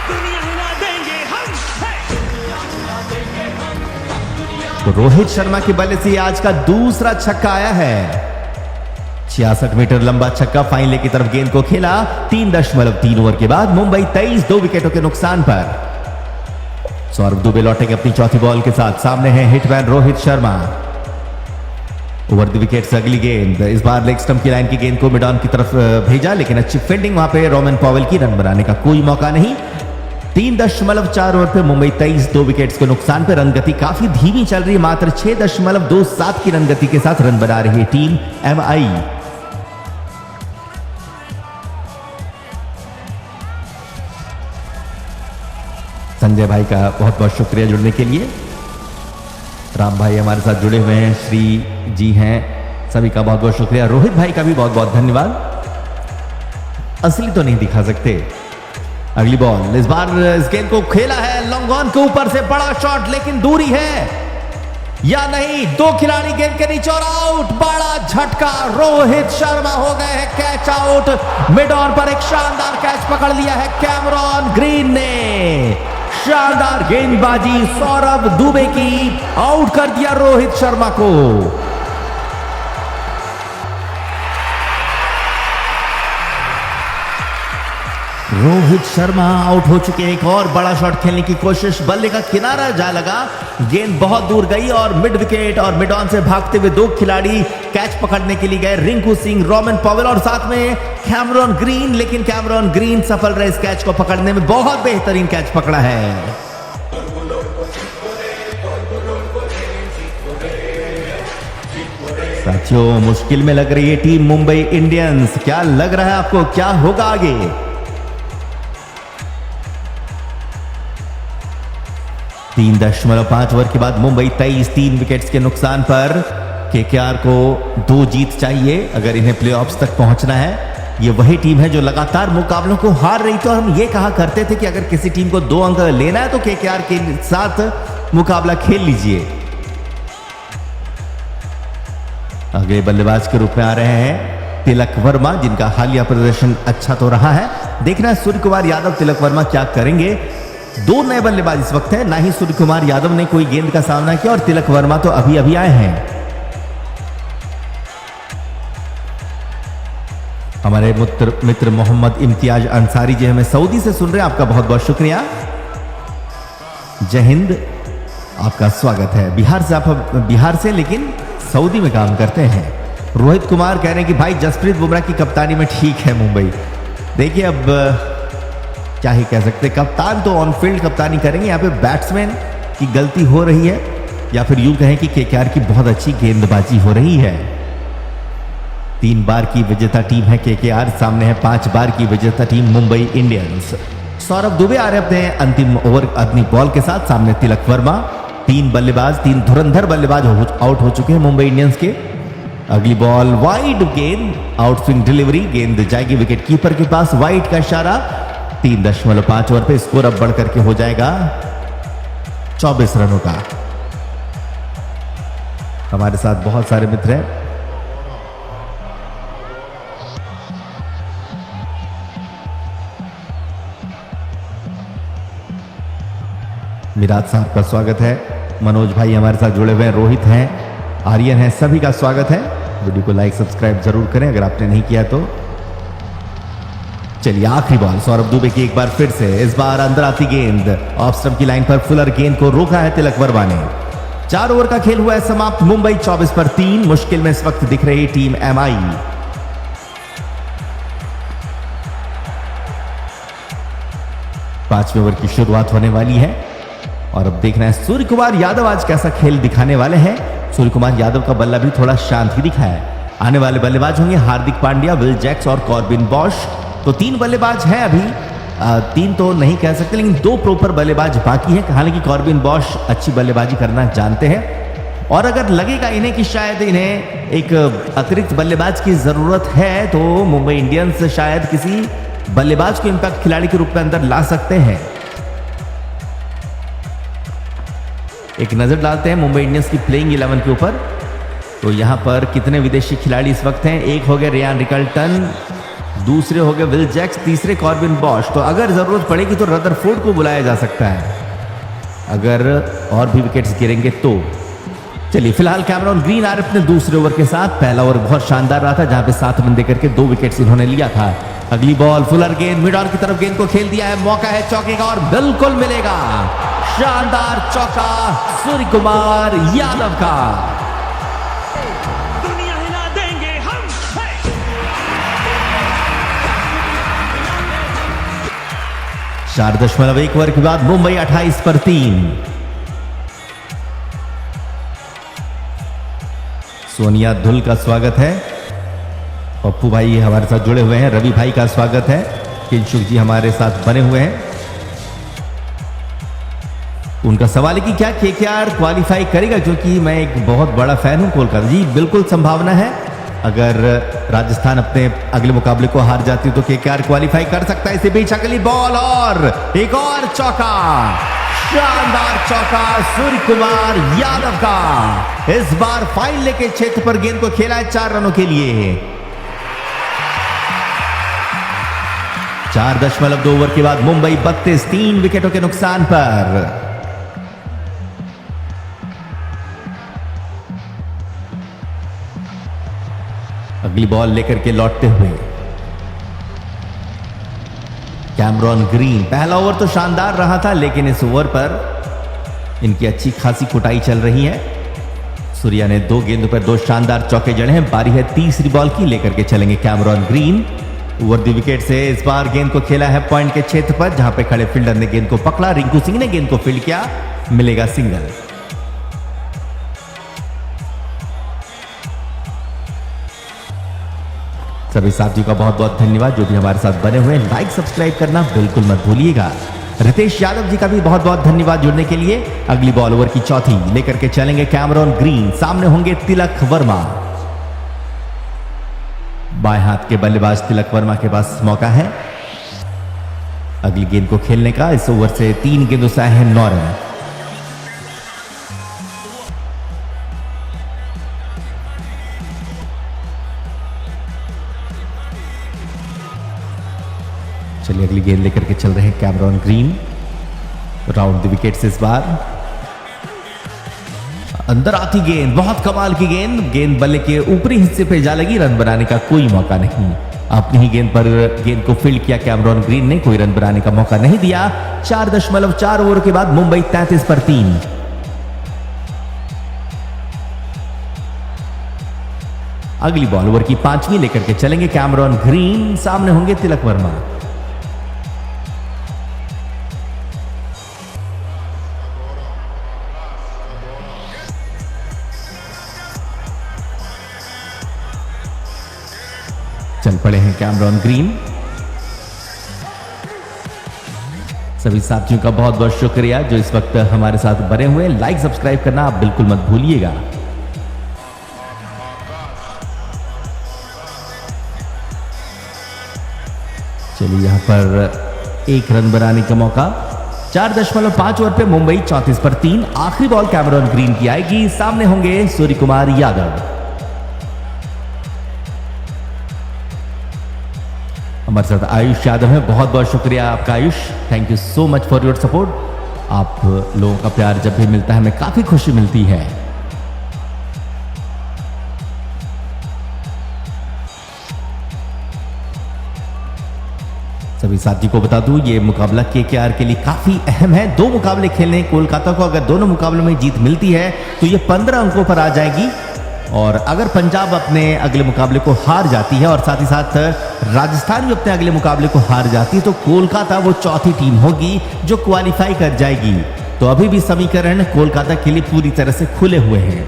दुनिया हिला देंगे हम। तो रोहित शर्मा के बल्ले से आज का दूसरा छक्का आया है। 66 मीटर लंबा छक्का फाइनल की तरफ गेंद को खेला। 3.3 ओवर के बाद मुंबई 23 2 विकेटों के नुकसान पर। सौरभ दुबे लौटेंगे अपनी चौथी बॉल के साथ। सामने है hitman Rohit Sharma. Over the wicket से अगली गेंद, इस बार लेग स्टंप की लाइन की गेंद को मिड ऑन की तरफ भेजा, लेकिन अच्छी फील्डिंग, वहां पे रोमन पॉवेल की रन बनाने का कोई मौका नहीं। 3.4 ओवर पे मुंबई 23 2 विकेट्स के नुकसान पे। रन गति काफी धीमी चल रही है, मात्र 6.27 की रन गति के साथ रन बना रही है टीम एमआई। संजय भाई का बहुत बहुत शुक्रिया जुड़ने के लिए। राम भाई हमारे साथ जुड़े हुए हैं, श्री जी हैं, सभी का बहुत बहुत शुक्रिया। रोहित भाई का भी बहुत बहुत धन्यवाद। असली तो नहीं दिखा सकते। अगली बॉल, इस बार इस गेंद को खेला है लॉन्ग ऑन के ऊपर से, बड़ा शॉट लेकिन दूरी है या नहीं। 2 खिलाड़ी गेंद के नीचे और आउट। बड़ा झटका, रोहित शर्मा हो गए हैं कैच आउट। मिड ऑन पर एक शानदार कैच पकड़ लिया है कैमरॉन ग्रीन ने। शानदार गेंदबाजी सौरभ दुबे की, आउट कर दिया रोहित शर्मा को। रोहित शर्मा आउट हो चुके हैं। एक और बड़ा शॉट खेलने की कोशिश, बल्ले का किनारा जा लगा, गेंद बहुत दूर गई और मिड विकेट और मिड ऑन से भागते हुए 2 खिलाड़ी कैच पकड़ने के लिए गए, रिंकू सिंह, रोमन पॉवेल और साथ में कैमरॉन ग्रीन। लेकिन कैमरॉन ग्रीन सफल रहे इस कैच को पकड़ने में, बहुत बेहतरीन कैच पकड़ा है। साथियों, मुश्किल में लग रही है टीम मुंबई इंडियंस। क्या लग रहा है आपको, क्या होगा आगे? तीन 3.5 ओवर के बाद मुंबई 23 3 विकेट्स के नुकसान पर। केकेआर को 2 जीत चाहिए अगर इन्हें प्लेऑफ्स तक पहुंचना है। ये वही टीम है जो लगातार मुकाबलों को हार रही थी और हम ये कहा करते थे कि अगर किसी टीम को 2 अंक लेना है तो केकेआर के साथ मुकाबला खेल लीजिए। अगले बल्लेबाज के रूप में आ रहे हैं तिलक वर्मा, जिनका हालिया प्रदर्शन अच्छा तो रहा है। देखना है सूर्य कुमार यादव, तिलक वर्मा क्या करेंगे। 2 नए बल्लेबाज इस वक्त है, ना ही सूर्य कुमार यादव ने कोई गेंद का सामना किया और तिलक वर्मा तो अभी अभी आए हैं। हमारे मित्र मोहम्मद इम्तियाज अंसारी जी हमें सऊदी से सुन रहे हैं, आपका बहुत बहुत शुक्रिया। जय हिंद, आपका स्वागत है। बिहार से, आप बिहार से लेकिन सऊदी में काम करते हैं। रोहित कुमार कह रहे हैं कि भाई जसप्रीत बुमराह की कप्तानी में ठीक है मुंबई। देखिए अब क्या ही कह सकते, कप्तान तो ऑन फील्ड कप्तानी करेंगे, यहाँ पे बैट्समैन की गलती हो रही है या फिर यूं कहें कि केकेआर की बहुत अच्छी गेंदबाजी हो रही है। 3 बार की विजेता टीम है केकेआर, सामने है 5 बार की विजेता टीम मुंबई इंडियंस। सौरभ दुबे आ रहे अपने अंतिम ओवर अपनी बॉल के साथ। सामने तिलक वर्मा। 3 बल्लेबाज, 3 धुरंधर बल्लेबाज आउट हो चुके हैं मुंबई इंडियंस के। अगली बॉल वाइड गेंद, आउट स्विंग डिलीवरी, गेंद जाएगी विकेट कीपर के पास। वाइड का इशारा। 3.5 ओवर पे स्कोर अब बढ़ करके हो जाएगा 24 रनों का। हमारे साथ बहुत सारे मित्र हैं। मिराज साहब का स्वागत है। मनोज भाई हमारे साथ जुड़े हुए हैं, रोहित हैं, आर्यन हैं, सभी का स्वागत है। वीडियो को लाइक सब्सक्राइब जरूर करें अगर आपने नहीं किया तो। चलिए आखिरी बॉल सौरभ दुबे की एक बार फिर से, इस बार अंदर आती गेंद, ऑफ स्टंप की लाइन पर फुलर गेंद को रोका है तिलक वर्मा ने। 4 ओवर का खेल हुआ है समाप्त। मुंबई 24 पर 3 मुश्किल में इस वक्त दिख रही टीम एमआई। पांचवें ओवर की शुरुआत होने वाली है और अब देखना है सूर्य कुमार यादव आज कैसा खेल दिखाने वाले हैं। सूर्य कुमार यादव का बल्ला भी थोड़ा शांत ही दिखा है। आने वाले बल्लेबाज होंगे हार्दिक पांड्या, विल जैक्स और कॉर्बिन बॉश। तो 3 बल्लेबाज हैं अभी, 3 तो नहीं कह सकते लेकिन 2 प्रॉपर बल्लेबाज बाकी हैं। हालांकि कॉर्बिन बॉश अच्छी बल्लेबाजी करना जानते हैं। और अगर लगेगा इन्हें कि शायद इन्हें एक अतिरिक्त बल्लेबाज की जरूरत है तो मुंबई इंडियंस शायद किसी बल्लेबाज को इंपैक्ट खिलाड़ी के रूप में अंदर ला सकते हैं। एक नजर डालते हैं मुंबई इंडियंस की प्लेइंग 11 के ऊपर। तो यहां पर कितने विदेशी खिलाड़ी इस वक्त हैं? एक हो गए रियान रिकल्टन, दूसरे हो गए विल जैक्स, तीसरे कॉर्बिन बॉश। तो अगर जरूरत पड़ेगी तो रदरफोर्ड को बुलाया जा सकता है अगर और भी विकेट्स गिरेंगे तो। चलिए फिलहाल कैमरॉन ग्रीन आ रहे अपने दूसरे ओवर के साथ। पहला ओवर बहुत शानदार रहा था जहां पे 7 रन देकर के 2 विकेट्स इन्होंने लिया था। अगली बॉल फुलर गेंद मिड ऑन की तरफ गेंद को खेल दिया है, मौका है चौके का और बिल्कुल मिलेगा। शानदार चौका सूर्य कुमार यादव का। दुनिया हिला देंगे हम। 4.1 ओवर के बाद मुंबई 28 पर 3। सोनिया धुल का स्वागत है। पप्पू भाई हमारे साथ जुड़े हुए हैं। रवि भाई का स्वागत है। किंशुक जी हमारे साथ बने हुए हैं। उनका सवाल है कि क्या केकेआर क्वालिफाई करेगा, क्योंकि मैं एक बहुत बड़ा फैन हूं कोलकाता। जी बिल्कुल संभावना है। अगर राजस्थान अपने अगले मुकाबले को हार जाती है तो केकेआर क्वालिफाई कर सकता है। इसी बीच अगली बॉल और एक और चौका, शानदार चौका सूर्य कुमार यादव का। इस बार फाइनल के क्षेत्र पर गेंद को खेला है 4 रनों के लिए। 4.2 ओवर के बाद मुंबई 32, 3 विकेटों के नुकसान पर। अगली बॉल लेकर के लौटते हुए कैमरॉन ग्रीन। पहला ओवर तो शानदार रहा था लेकिन इस ओवर पर इनकी अच्छी खासी कुटाई चल रही है। सूर्या ने 2 गेंदों पर 2 शानदार चौके जड़े हैं। बारी है तीसरी बॉल की, लेकर के चलेंगे Cameron green. Over the wicket से इस बार गेंद को खेला है पॉइंट के क्षेत्र पर, जहां पे खड़े फील्डर ने गेंद को पकड़ा। रिंकू सिंह ने गेंद को फील्ड किया, मिलेगा सिंगल। सभी साथियों का बहुत बहुत धन्यवाद जो भी हमारे साथ बने हुए हैं। लाइक सब्सक्राइब करना बिल्कुल मत भूलिएगा। रितेश यादव जी का भी बहुत बहुत धन्यवाद जुड़ने के लिए। अगली बॉल ओवर की चौथी, लेकर के चलेंगे कैमरॉन ग्रीन। सामने होंगे तिलक वर्मा। बाएं हाथ के बल्लेबाज तिलक वर्मा के पास मौका है अगली गेंद को खेलने का। इस ओवर से 3 गेंदों से आए हैं 9 रन। चलिए अगली गेंद लेकर के चल रहे हैं Cameron green. Round the wicket से इस बार अंदर आती गेंद, बहुत कमाल की गेंद। गेंद बल्ले के ऊपरी हिस्से पे जा लगी, रन बनाने का कोई मौका नहीं। अपनी ही गेंद पर गेंद को फील्ड किया कैमरॉन ग्रीन ने, कोई रन बनाने का मौका नहीं दिया। 4.4 ओवर के बाद मुंबई 33 पर 3। अगली बॉल ओवर की 5वीं, लेकर के चलेंगे कैमरॉन ग्रीन। सामने होंगे तिलक वर्मा। चल पड़े हैं कैमरॉन ग्रीन। सभी साथियों का बहुत बहुत शुक्रिया जो इस वक्त हमारे साथ बने हुए। लाइक सब्सक्राइब करना आप बिल्कुल मत भूलिएगा। चलिए यहां पर 1 रन बनाने का मौका। 4.5 ओवर पे मुंबई 34 पर 3। आखिरी बॉल कैमरॉन ग्रीन की आएगी। सामने होंगे सूर्य कुमार यादव। हमारे साथ आयुष यादव है। बहुत बहुत शुक्रिया आपका Ayush. Thank you so much for your support. आप लोगों का प्यार जब भी मिलता है हमें काफी खुशी मिलती है। सभी साथी को बता दूं ये मुकाबला केकेआर के लिए काफी अहम है। 2 मुकाबले खेलने हैं कोलकाता को। अगर दोनों मुकाबलों में जीत मिलती है तो ये 15 अंकों पर आ जाएगी। और अगर पंजाब अपने अगले मुकाबले को हार जाती है और साथ ही साथ राजस्थान भी अपने अगले मुकाबले को हार जाती है तो कोलकाता वो चौथी टीम होगी जो क्वालिफाई कर जाएगी। तो अभी भी समीकरण कोलकाता के लिए पूरी तरह से खुले हुए हैं।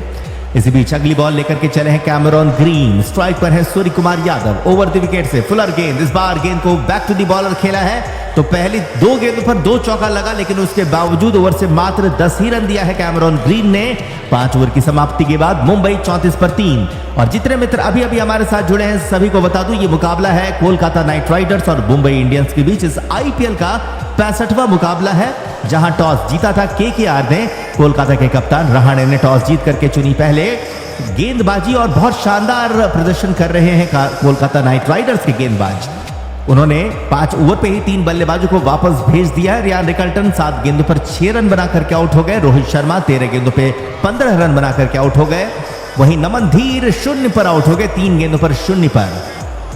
इसी बीच अगली बॉल लेकर के चले हैं कैमरॉन ग्रीन। स्ट्राइक पर है Surya Kumar Yadav. Over the wicket से फुलर गेंद। इस बार गेंद को बैक टू द बॉलर खेला है तो पहली 2 गेंदों पर 2 चौका लगा, लेकिन उसके बावजूद ओवर से मात्र 10 ही रन दिया है कैमरॉन ग्रीन ने। 5 ओवर की समाप्ति के बाद मुंबई 34 पर 3। और जितने मित्र अभी अभी हमारे साथ जुड़े हैं सभी को बता दूं, ये मुकाबला है कोलकाता नाइट राइडर्स और मुंबई इंडियंस के बीच। इस आईपीएल का 65वां मुकाबला है, जहां टॉस जीता था केकेआर ने। कोलकाता के कप्तान रहाणे ने टॉस जीत करके चुनी पहले गेंदबाजी, और बहुत शानदार प्रदर्शन कर रहे हैं कोलकाता नाइट राइडर्स के गेंदबाज। उन्होंने 5 ओवर पे ही 3 बल्लेबाजों को वापस भेज दिया। रियान रिकल्टन 7 गेंदों पर 6 रन बना करके आउट हो गए। रोहित शर्मा 13 गेंदों पे 15 रन बना करके आउट हो गए। वहीं नमन धीर 0 पर आउट हो गए, 3 गेंदों पर 0 पर।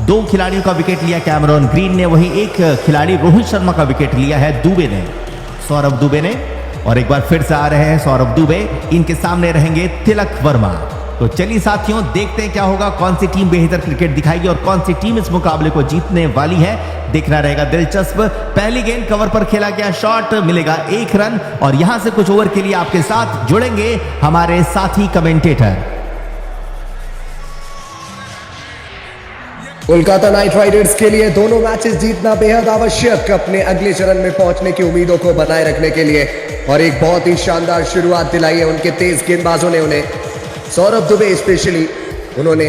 2 खिलाड़ियों का विकेट लिया कैमरॉन ग्रीन ने, वहीं एक खिलाड़ी रोहित शर्मा का विकेट लिया है दुबे ने, सौरभ दुबे ने। और एक बार फिर से आ रहे हैं सौरभ दुबे, इनके सामने रहेंगे तिलक वर्मा। तो चलिए साथियों, देखते हैं क्या होगा, कौन सी टीम बेहतर क्रिकेट दिखाएगी और कौन सी टीम इस मुकाबले को जीतने वाली है। देखना रहेगा दिलचस्प। पहली गेंद कवर पर खेला गया शॉट, मिलेगा 1 रन। और यहां से कुछ ओवर के लिए आपके साथ जुड़ेंगे हमारे साथी कमेंटेटर। कोलकाता नाइट राइडर्स के लिए दोनों मैचेस जीतना बेहद आवश्यक, अपने अगले चरण में पहुंचने की उम्मीदों को बनाए रखने के लिए। और एक बहुत ही शानदार शुरुआत दिलाई है उनके तेज गेंदबाजों ने उन्हें। सौरभ दुबे स्पेशली, उन्होंने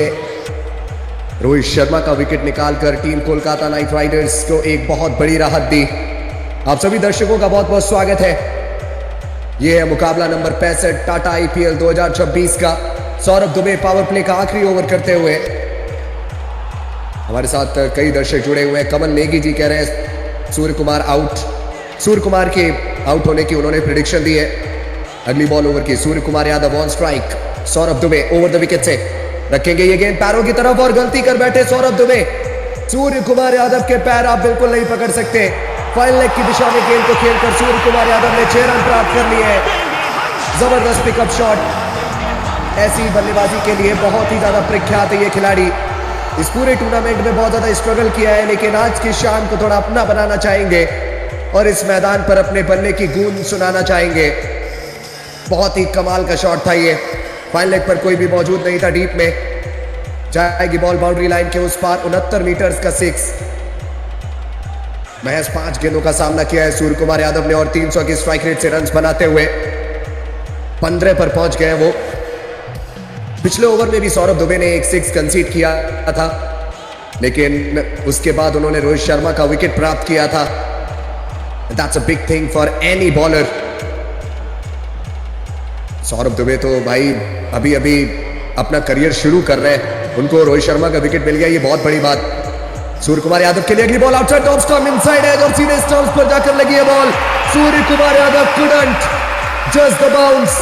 रोहित शर्मा का विकेट निकालकर टीम कोलकाता नाइट राइडर्स को एक बहुत बड़ी राहत दी। आप सभी दर्शकों का बहुत बहुत स्वागत है। यह है मुकाबला नंबर 65 टाटा आईपीएल 2026 का। सौरभ दुबे पावर प्ले का आखिरी ओवर करते हुए। हमारे साथ कई दर्शक जुड़े हुए हैं। कमल नेगी जी कह रहे हैं सूर्य कुमार आउट। सूर्य कुमार के आउट होने की उन्होंने प्रेडिक्शन दी है। अगली बॉल ओवर की, Surya Kumar Yadav on strike. Saurabh Dubey over the wicket से रखेंगे ये गेंद पैरों की तरफ, और गलती कर बैठे सौरभ दुबे। सूर्य कुमार यादव के पैर आप बिल्कुल नहीं पकड़ सकते। फाइनल लेग की दिशा में गेंद को खेलकर सूर्य कुमार यादव ने 6 रन प्राप्त कर लिए हैं। जबरदस्त पिकअप शॉट। ऐसी बल्लेबाजी के लिए बहुत ही ज्यादा प्रख्यात है ये खिलाड़ी। इस पूरे टूर्नामेंट में बहुत ज्यादा स्ट्रगल किया है, लेकिन आज की शाम को थोड़ा अपना बनाना चाहेंगे और इस मैदान पर अपने बल्ले की गूंज सुनाना चाहेंगे। बहुत ही कमाल का शॉट था ये। फाइनल लेग पर कोई भी मौजूद नहीं था। डीप में जाएगी बॉल बाउंड्री लाइन के उस पार। 69 मीटर्स का 6। महज 5 गेंदों का सामना किया है सूर्य कुमार यादव ने, और 300 की स्ट्राइक रेट से रन्स बनाते हुए 15 पर पहुंच गए वो। पिछले ओवर में भी सौरभ दुबे ने एक 6 कंसीड किया था, लेकिन उसके बाद उन्होंने रोहित शर्मा का विकेट प्राप्त किया था। That's a big thing for any bowler. Saurabh Dubey तो भाई अभी अभी अपना करियर शुरू कर रहे हैं, उनको रोहित शर्मा का विकेट मिल गया, ये बहुत बड़ी बात। सूर्य कुमार यादव के लिए अगली ball outside off stump, inside edge, और सीधे स्टंप्स पर जाकर लगी है ball. Surya Kumar Yadav couldn't, just the bounce.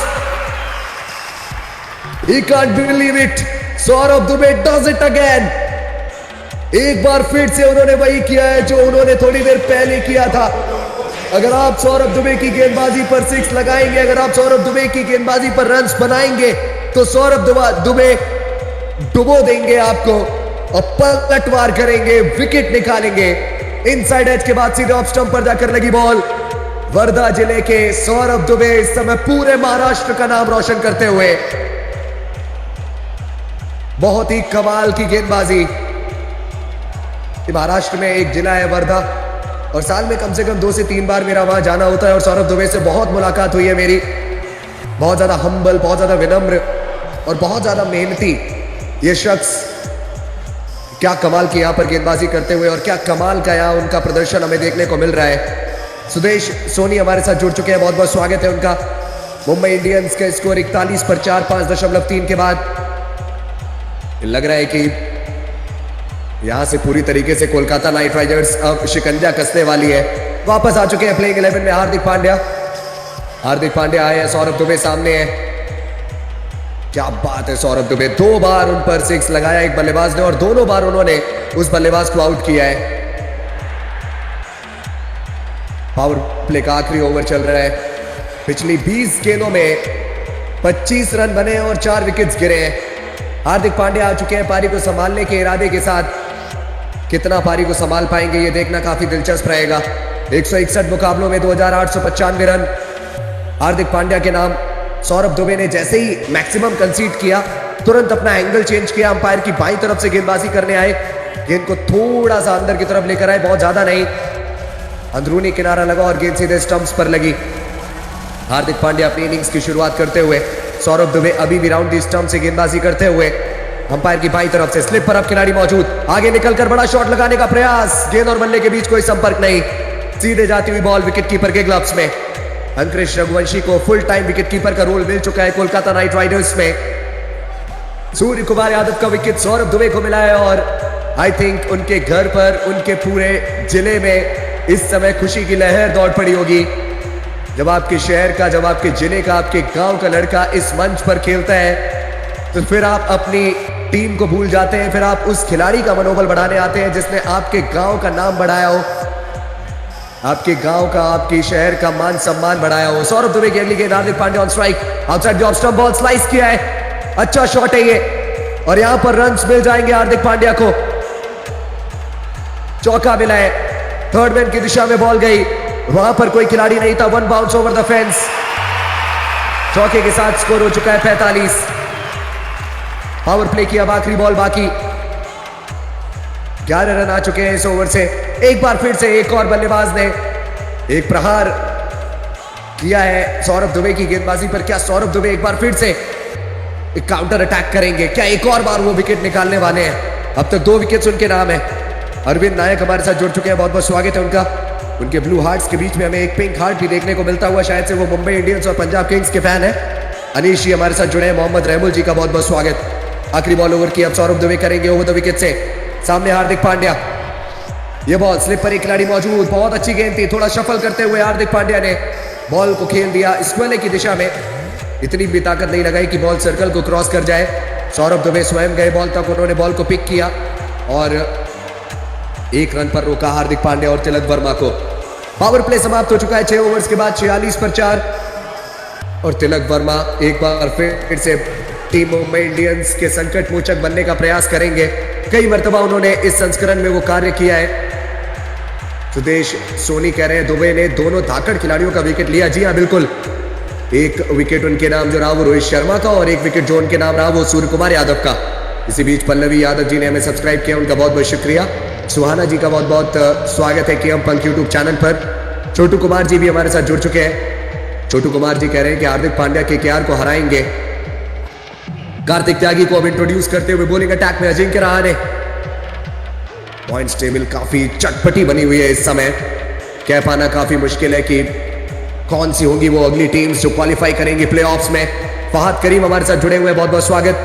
He can't believe it. Saurabh Dubey does it again. एक बार फिर से उन्होंने वही किया है जो उन्होंने थोड़ी देर पहले किया था। अगर आप सौरभ दुबे की गेंदबाजी पर 6 लगाएंगे, अगर आप सौरभ दुबे की गेंदबाजी पर रन्स बनाएंगे, तो सौरभ दुबे डुबो देंगे आपको और पलटवार करेंगे, विकेट निकालेंगे। इनसाइड एज के बाद सीधे ऑफ स्टंप पर जाकर लगी बॉल। वर्धा जिले के सौरभ दुबे इस समय पूरे महाराष्ट्र का नाम रोशन करते हुए। बहुत ही कमाल की गेंदबाजी। महाराष्ट्र में एक जिला है वर्धा, और साल में कम से कम 2 से 3 बार मेरा वहां जाना होता है, और सौरभ दुबे से बहुत मुलाकात हुई है मेरी। बहुत ज्यादा हम्बल, बहुत ज्यादा विनम्र और बहुत ज्यादा मेहनती ये शख्स। क्या कमाल की यहां पर गेंदबाजी करते हुए, और क्या कमाल का यहां उनका प्रदर्शन हमें देखने को मिल रहा है। सुदेश सोनी हमारे साथ जुड़ चुके हैं, बहुत बहुत स्वागत है उनका। मुंबई इंडियंस का स्कोर 41 पर 4, 5.3 के बाद लग रहा है कि यहां से पूरी तरीके से कोलकाता नाइट राइडर्स अब शिकंजा कसने वाली है। वापस आ चुके हैं प्लेइंग 11 में हार्दिक पांड्या आए हैं, सौरभ दुबे सामने है। क्या बात है, सौरभ दुबे 2 बार उन पर 6 लगाया एक बल्लेबाज ने, और दोनों बार उन्होंने उस बल्लेबाज को आउट किया है। पावर प्ले का आखिरी ओवर चल रहा है। पिछली 20 गेंदों में 25 रन बने और 4 विकेट्स गिरे हैं। हार्दिक पांड्या आ चुके हैं पारी को संभालने के इरादे के साथ। कितना पारी को संभाल पाएंगे ये देखना काफी दिलचस्प रहेगा। 161 मुकाबलों में 2895 रन हार्दिक पांड्या के नाम। सौरभ दुबे ने जैसे ही मैक्सिमम कंसीड किया, तुरंत अपना एंगल चेंज किया, अंपायर की बाईं तरफ से गेंदबाजी करने आए, गेंद को थोड़ा सा अंदर की तरफ लेकर आए, बहुत ज्यादा नहीं। अंदरूनी किनारा लगा और गेंद सीधे स्टंप्स पर लगी। हार्दिक पांड्या अपनी इनिंग्स की शुरुआत करते हुए, सौरभ दुबे अभी भी राउंड दी स्टंप से गेंदबाजी करते हुए, अंपायर की बाईं तरफ से स्लिप पर अब खिलाड़ी मौजूद, आगे निकलकर बड़ा शॉट लगाने का प्रयास, गेंद और बल्ले के बीच कोई संपर्क नहीं, सीधे जाती हुई बॉल विकेट कीपर के ग्लव्स में। अंकुरिश रघुवंशी को फुल टाइम विकेट कीपर का रोल मिल चुका है कोलकाता नाइट राइडर्स में। सूर्य कुमार यादव का विकेट सौरभ दुबे को मिला है और आई थिंक उनके घर पर, उनके पूरे जिले में इस समय खुशी की लहर दौड़ पड़ी होगी। जब आपके शहर का, जब आपके जिले का, आपके गांव का लड़का इस मंच पर खेलता है तो फिर आप अपनी टीम को भूल जाते हैं, फिर आप उस खिलाड़ी का मनोबल बढ़ाने आते हैं जिसने आपके गांव का नाम बढ़ाया हो, आपके गांव का, आपके शहर का मान सम्मान बढ़ाया हो। सौरभ दुबे की अगली गेंद, Hardik Pandya on strike, outside the off stump, ball slice किया है, अच्छा शॉट है ये और यहां पर रन्स मिल जाएंगे हार्दिक पांड्या को। चौका मिला है, थर्ड मैन की दिशा में बॉल गई, वहां पर कोई खिलाड़ी नहीं था, one bounce over the fence. चौके के साथ स्कोर हो चुका है 45। पावर प्ले की अब आखिरी बॉल बाकी, 11 रन आ चुके हैं इस ओवर से। एक बार फिर से एक और बल्लेबाज ने एक प्रहार किया है सौरभ दुबे की गेंदबाजी पर। क्या सौरभ दुबे एक बार फिर से एक काउंटर अटैक करेंगे? क्या एक और बार वो विकेट निकालने वाले हैं? अब तक 2 विकेट्स उनके नाम है। अरविंद नायक हमारे साथ जुड़ चुके हैं, बहुत बहुत स्वागत है उनका। उनके ब्लू हार्ट्स के बीच में हमें एक पिंक हार्ट भी देखने को मिलता हुआ, शायद से वो मुंबई इंडियंस और पंजाब किंग्स के फैन है। अनीश जी हमारे साथ जुड़े हैं, मोहम्मद रहमुल जी का बहुत बहुत स्वागत। आखिरी बॉल ओवर की अब सौरभ दुबे करेंगे ओवर द विकेट से। सामने हार्दिक पांड्या, ये बॉल स्लिप पर एक खिलाड़ी मौजूद, बहुत अच्छी गेंद थी, थोड़ा शफल करते हुए हार्दिक पांड्या ने बॉल को खेल दिया स्क्वेले की दिशा में। इतनी भी ताकत नहीं लगाई कि बॉल सर्कल को क्रॉस कर जाए। सौरभ दुबे स्वयं गए बॉल तक, उन्होंने बॉल को पिक किया और 1 रन पर रोका हार्दिक पांड्या और तिलक वर्मा को। पावर प्ले समाप्त हो चुका है 6 ओवर्स के बाद, 46 पर 4 और तिलक वर्मा एक बार फिर से टीम मुंबई इंडियंस के संकट मोचक बनने का प्रयास करेंगे। कई मर्तबा उन्होंने इस संस्करण में वो कार्य किया है। सुदेश सोनी कह रहे हैं दुबे ने दोनों धाकड़ खिलाड़ियों का विकेट लिया। जी हाँ बिल्कुल, एक विकेट उनके नाम जो रहा वो रोहित शर्मा का और एक विकेट जो उनके नाम रहा वो सूर्य कुमार यादव का। इसी बीच पल्लवी यादव जी ने हमें सब्सक्राइब किया, उनका बहुत बहुत शुक्रिया। सुहाना जी का बहुत बहुत स्वागत है कि हम पंख यूट्यूब चैनल पर। छोटू कुमार जी भी हमारे साथ जुड़ चुके हैं। छोटू कुमार जी कह रहे हैं कि हार्दिक पांड्या केकेआर को हराएंगे। कार्तिक त्यागी को अब इंट्रोड्यूस करते हुए बॉलिंग अटैक में अजिंक्य रहाणे। पॉइंट्स टेबल काफी चटपटी बनी हुई है इस समय, कह पाना काफी मुश्किल है कि कौन सी होंगी वो अगली टीम्स जो क्वालिफाई करेंगी प्लेऑफ्स में। फहद करीम हमारे साथ जुड़े हुए हैं, बहुत बहुत स्वागत।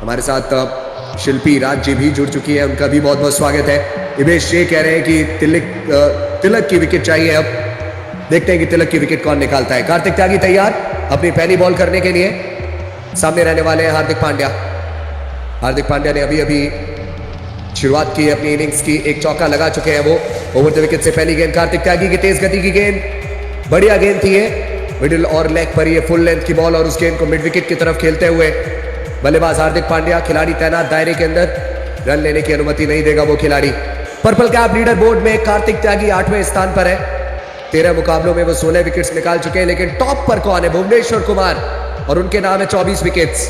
हमारे साथ शिल्पी राज जी भी जुड़ चुकी है, उनका भी बहुत बहुत स्वागत है। इवेश शेख कह रहे हैं कि तिलक की विकेट चाहिए। अब देखते हैं कि तिलक की विकेट कौन निकालता है। कार्तिक त्यागी तैयार अपनी पहली बॉल करने के लिए। सामने रहने वाले हैं हार्दिक पांड्या। हार्दिक पांड्या ने अभी अभी शुरुआत की अपनी इनिंग्स की, एक चौका लगा चुके हैं वो। ओवर द विकेट से पहली गेंद कार्तिक त्यागी की, तेज गति की गेंद, बढ़िया गेंद थी ये, मिडिल और लेग पर ये फुल लेंथ की बॉल और उस गेंद को मिड विकेट की तरफ खेलते हुए बल्लेबाज हार्दिक पांड्या, खिलाड़ी तैनात दायरे के अंदर, रन लेने की अनुमति नहीं देगा वो खिलाड़ी। पर्पल कैप लीडर बोर्ड में कार्तिक त्यागी 8वें स्थान पर है। 13 मुकाबलों में वो 16 विकेट्स निकाल चुके हैं, लेकिन टॉप पर कौन है? भुवनेश्वर कुमार और उनके नाम है 24 विकेट्स।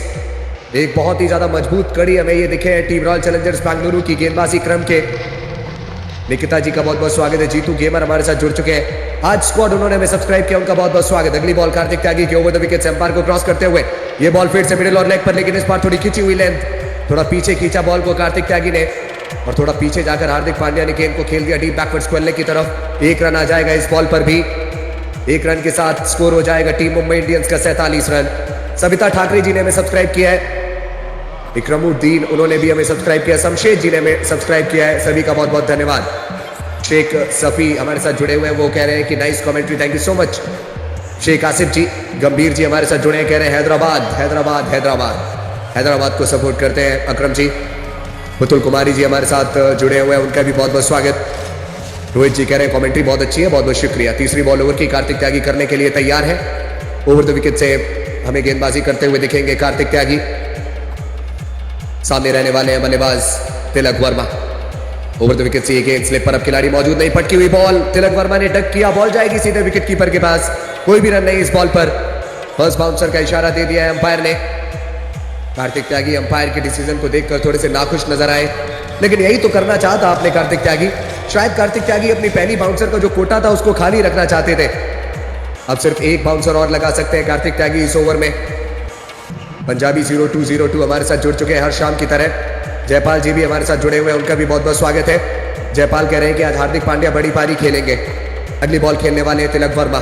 एक बहुत ही ज्यादा मजबूत कड़ी हमें ये दिखे है टीम रॉयल चैलेंजर्स बेंगलुरु की गेंदबाजी क्रम के। निकिता जी का बहुत बहुत स्वागत है। जीतू गेमर हमारे साथ जुड़ चुके हैं, आज स्क्वाड उन्होंने हमें सब्सक्राइब किया, उनका बहुत बहुत स्वागत। अगली बॉल कार्तिक त्यागी के ओवर द विकेट से अंपायर को क्रॉस करते हुए ये बॉल फिर से मिडिल और लेग पर, लेकिन इस बार थोड़ी खींची हुई लेंथ, थोड़ा पीछे खींचा बॉल को कार्तिक त्यागी ने और थोड़ा पीछे जाकर हार्दिक पांड्या ने गेंद को खेल दिया डीप बैकवर्ड स्क्वेयर की तरफ। 1 रन आ जाएगा इस बॉल पर भी। 1 रन के साथ स्कोर हो जाएगा टीम मुंबई इंडियंस का 47 रन। सविता ठाकरे जी ने हमें सब्सक्राइब किया है। इकरामुद्दीन उन्होंने भी हमें सब्सक्राइब किया। शमशेद जी ने हमें सब्सक्राइब किया है, सभी का बहुत बहुत धन्यवाद। शेख सफ़ी हमारे साथ जुड़े हुए हैं, वो कह रहे हैं कि nice commentary, thank you so much. Sheikh Asif ji, Gambhir ji हमारे साथ जुड़े हैं, कह रहे हैं हैदराबाद हैदराबाद हैदराबाद हैदराबाद को सपोर्ट करते हैं। अकरम जी, पुतुल कुमारी जी हमारे साथ जुड़े हुए हैं, उनका भी बहुत बहुत स्वागत। रोहित जी कह रहे हैं कमेंट्री बहुत अच्छी है, बहुत बहुत शुक्रिया। तीसरी बॉल ओवर की कार्तिक त्यागी करने के लिए तैयार है। ओवर द विकेट से हमें गेंदबाजी करते हुए दिखेंगे कार्तिक त्यागी। सामने रहने वाले हैं बल्लेबाज Tilak Varma. Over the wicket से ये गेंद स्लिप पर अब खिलाड़ी मौजूद नहीं, पटकी हुई बॉल, तिलक वर्मा ने डक किया, बॉल जाएगी सीधे विकेट कीपर के पास। कोई भी रन नहीं इस बॉल पर। फर्स्ट बाउंसर का इशारा दे दिया है अंपायर ने। कार्तिक त्यागी अंपायर के डिसीजन को देखकर थोड़े से नाखुश नजर आए, लेकिन यही तो करना चाहता आपने कार्तिक त्यागी। शायद कार्तिक त्यागी अपनी पहली बाउंसर का जो कोटा था उसको खाली रखना चाहते थे। अब सिर्फ एक बाउंसर और लगा सकते हैं कार्तिक त्यागी इस ओवर में। पंजाबी 0202 हमारे साथ जुड़ चुके हैं हर शाम की तरह। जयपाल जी भी हमारे साथ जुड़े हुए हैं, उनका भी बहुत बहुत स्वागत है। जयपाल कह रहे हैं कि आज हार्दिक पांड्या बड़ी पारी खेलेंगे। अगली बॉल खेलने वाले हैं तिलक वर्मा।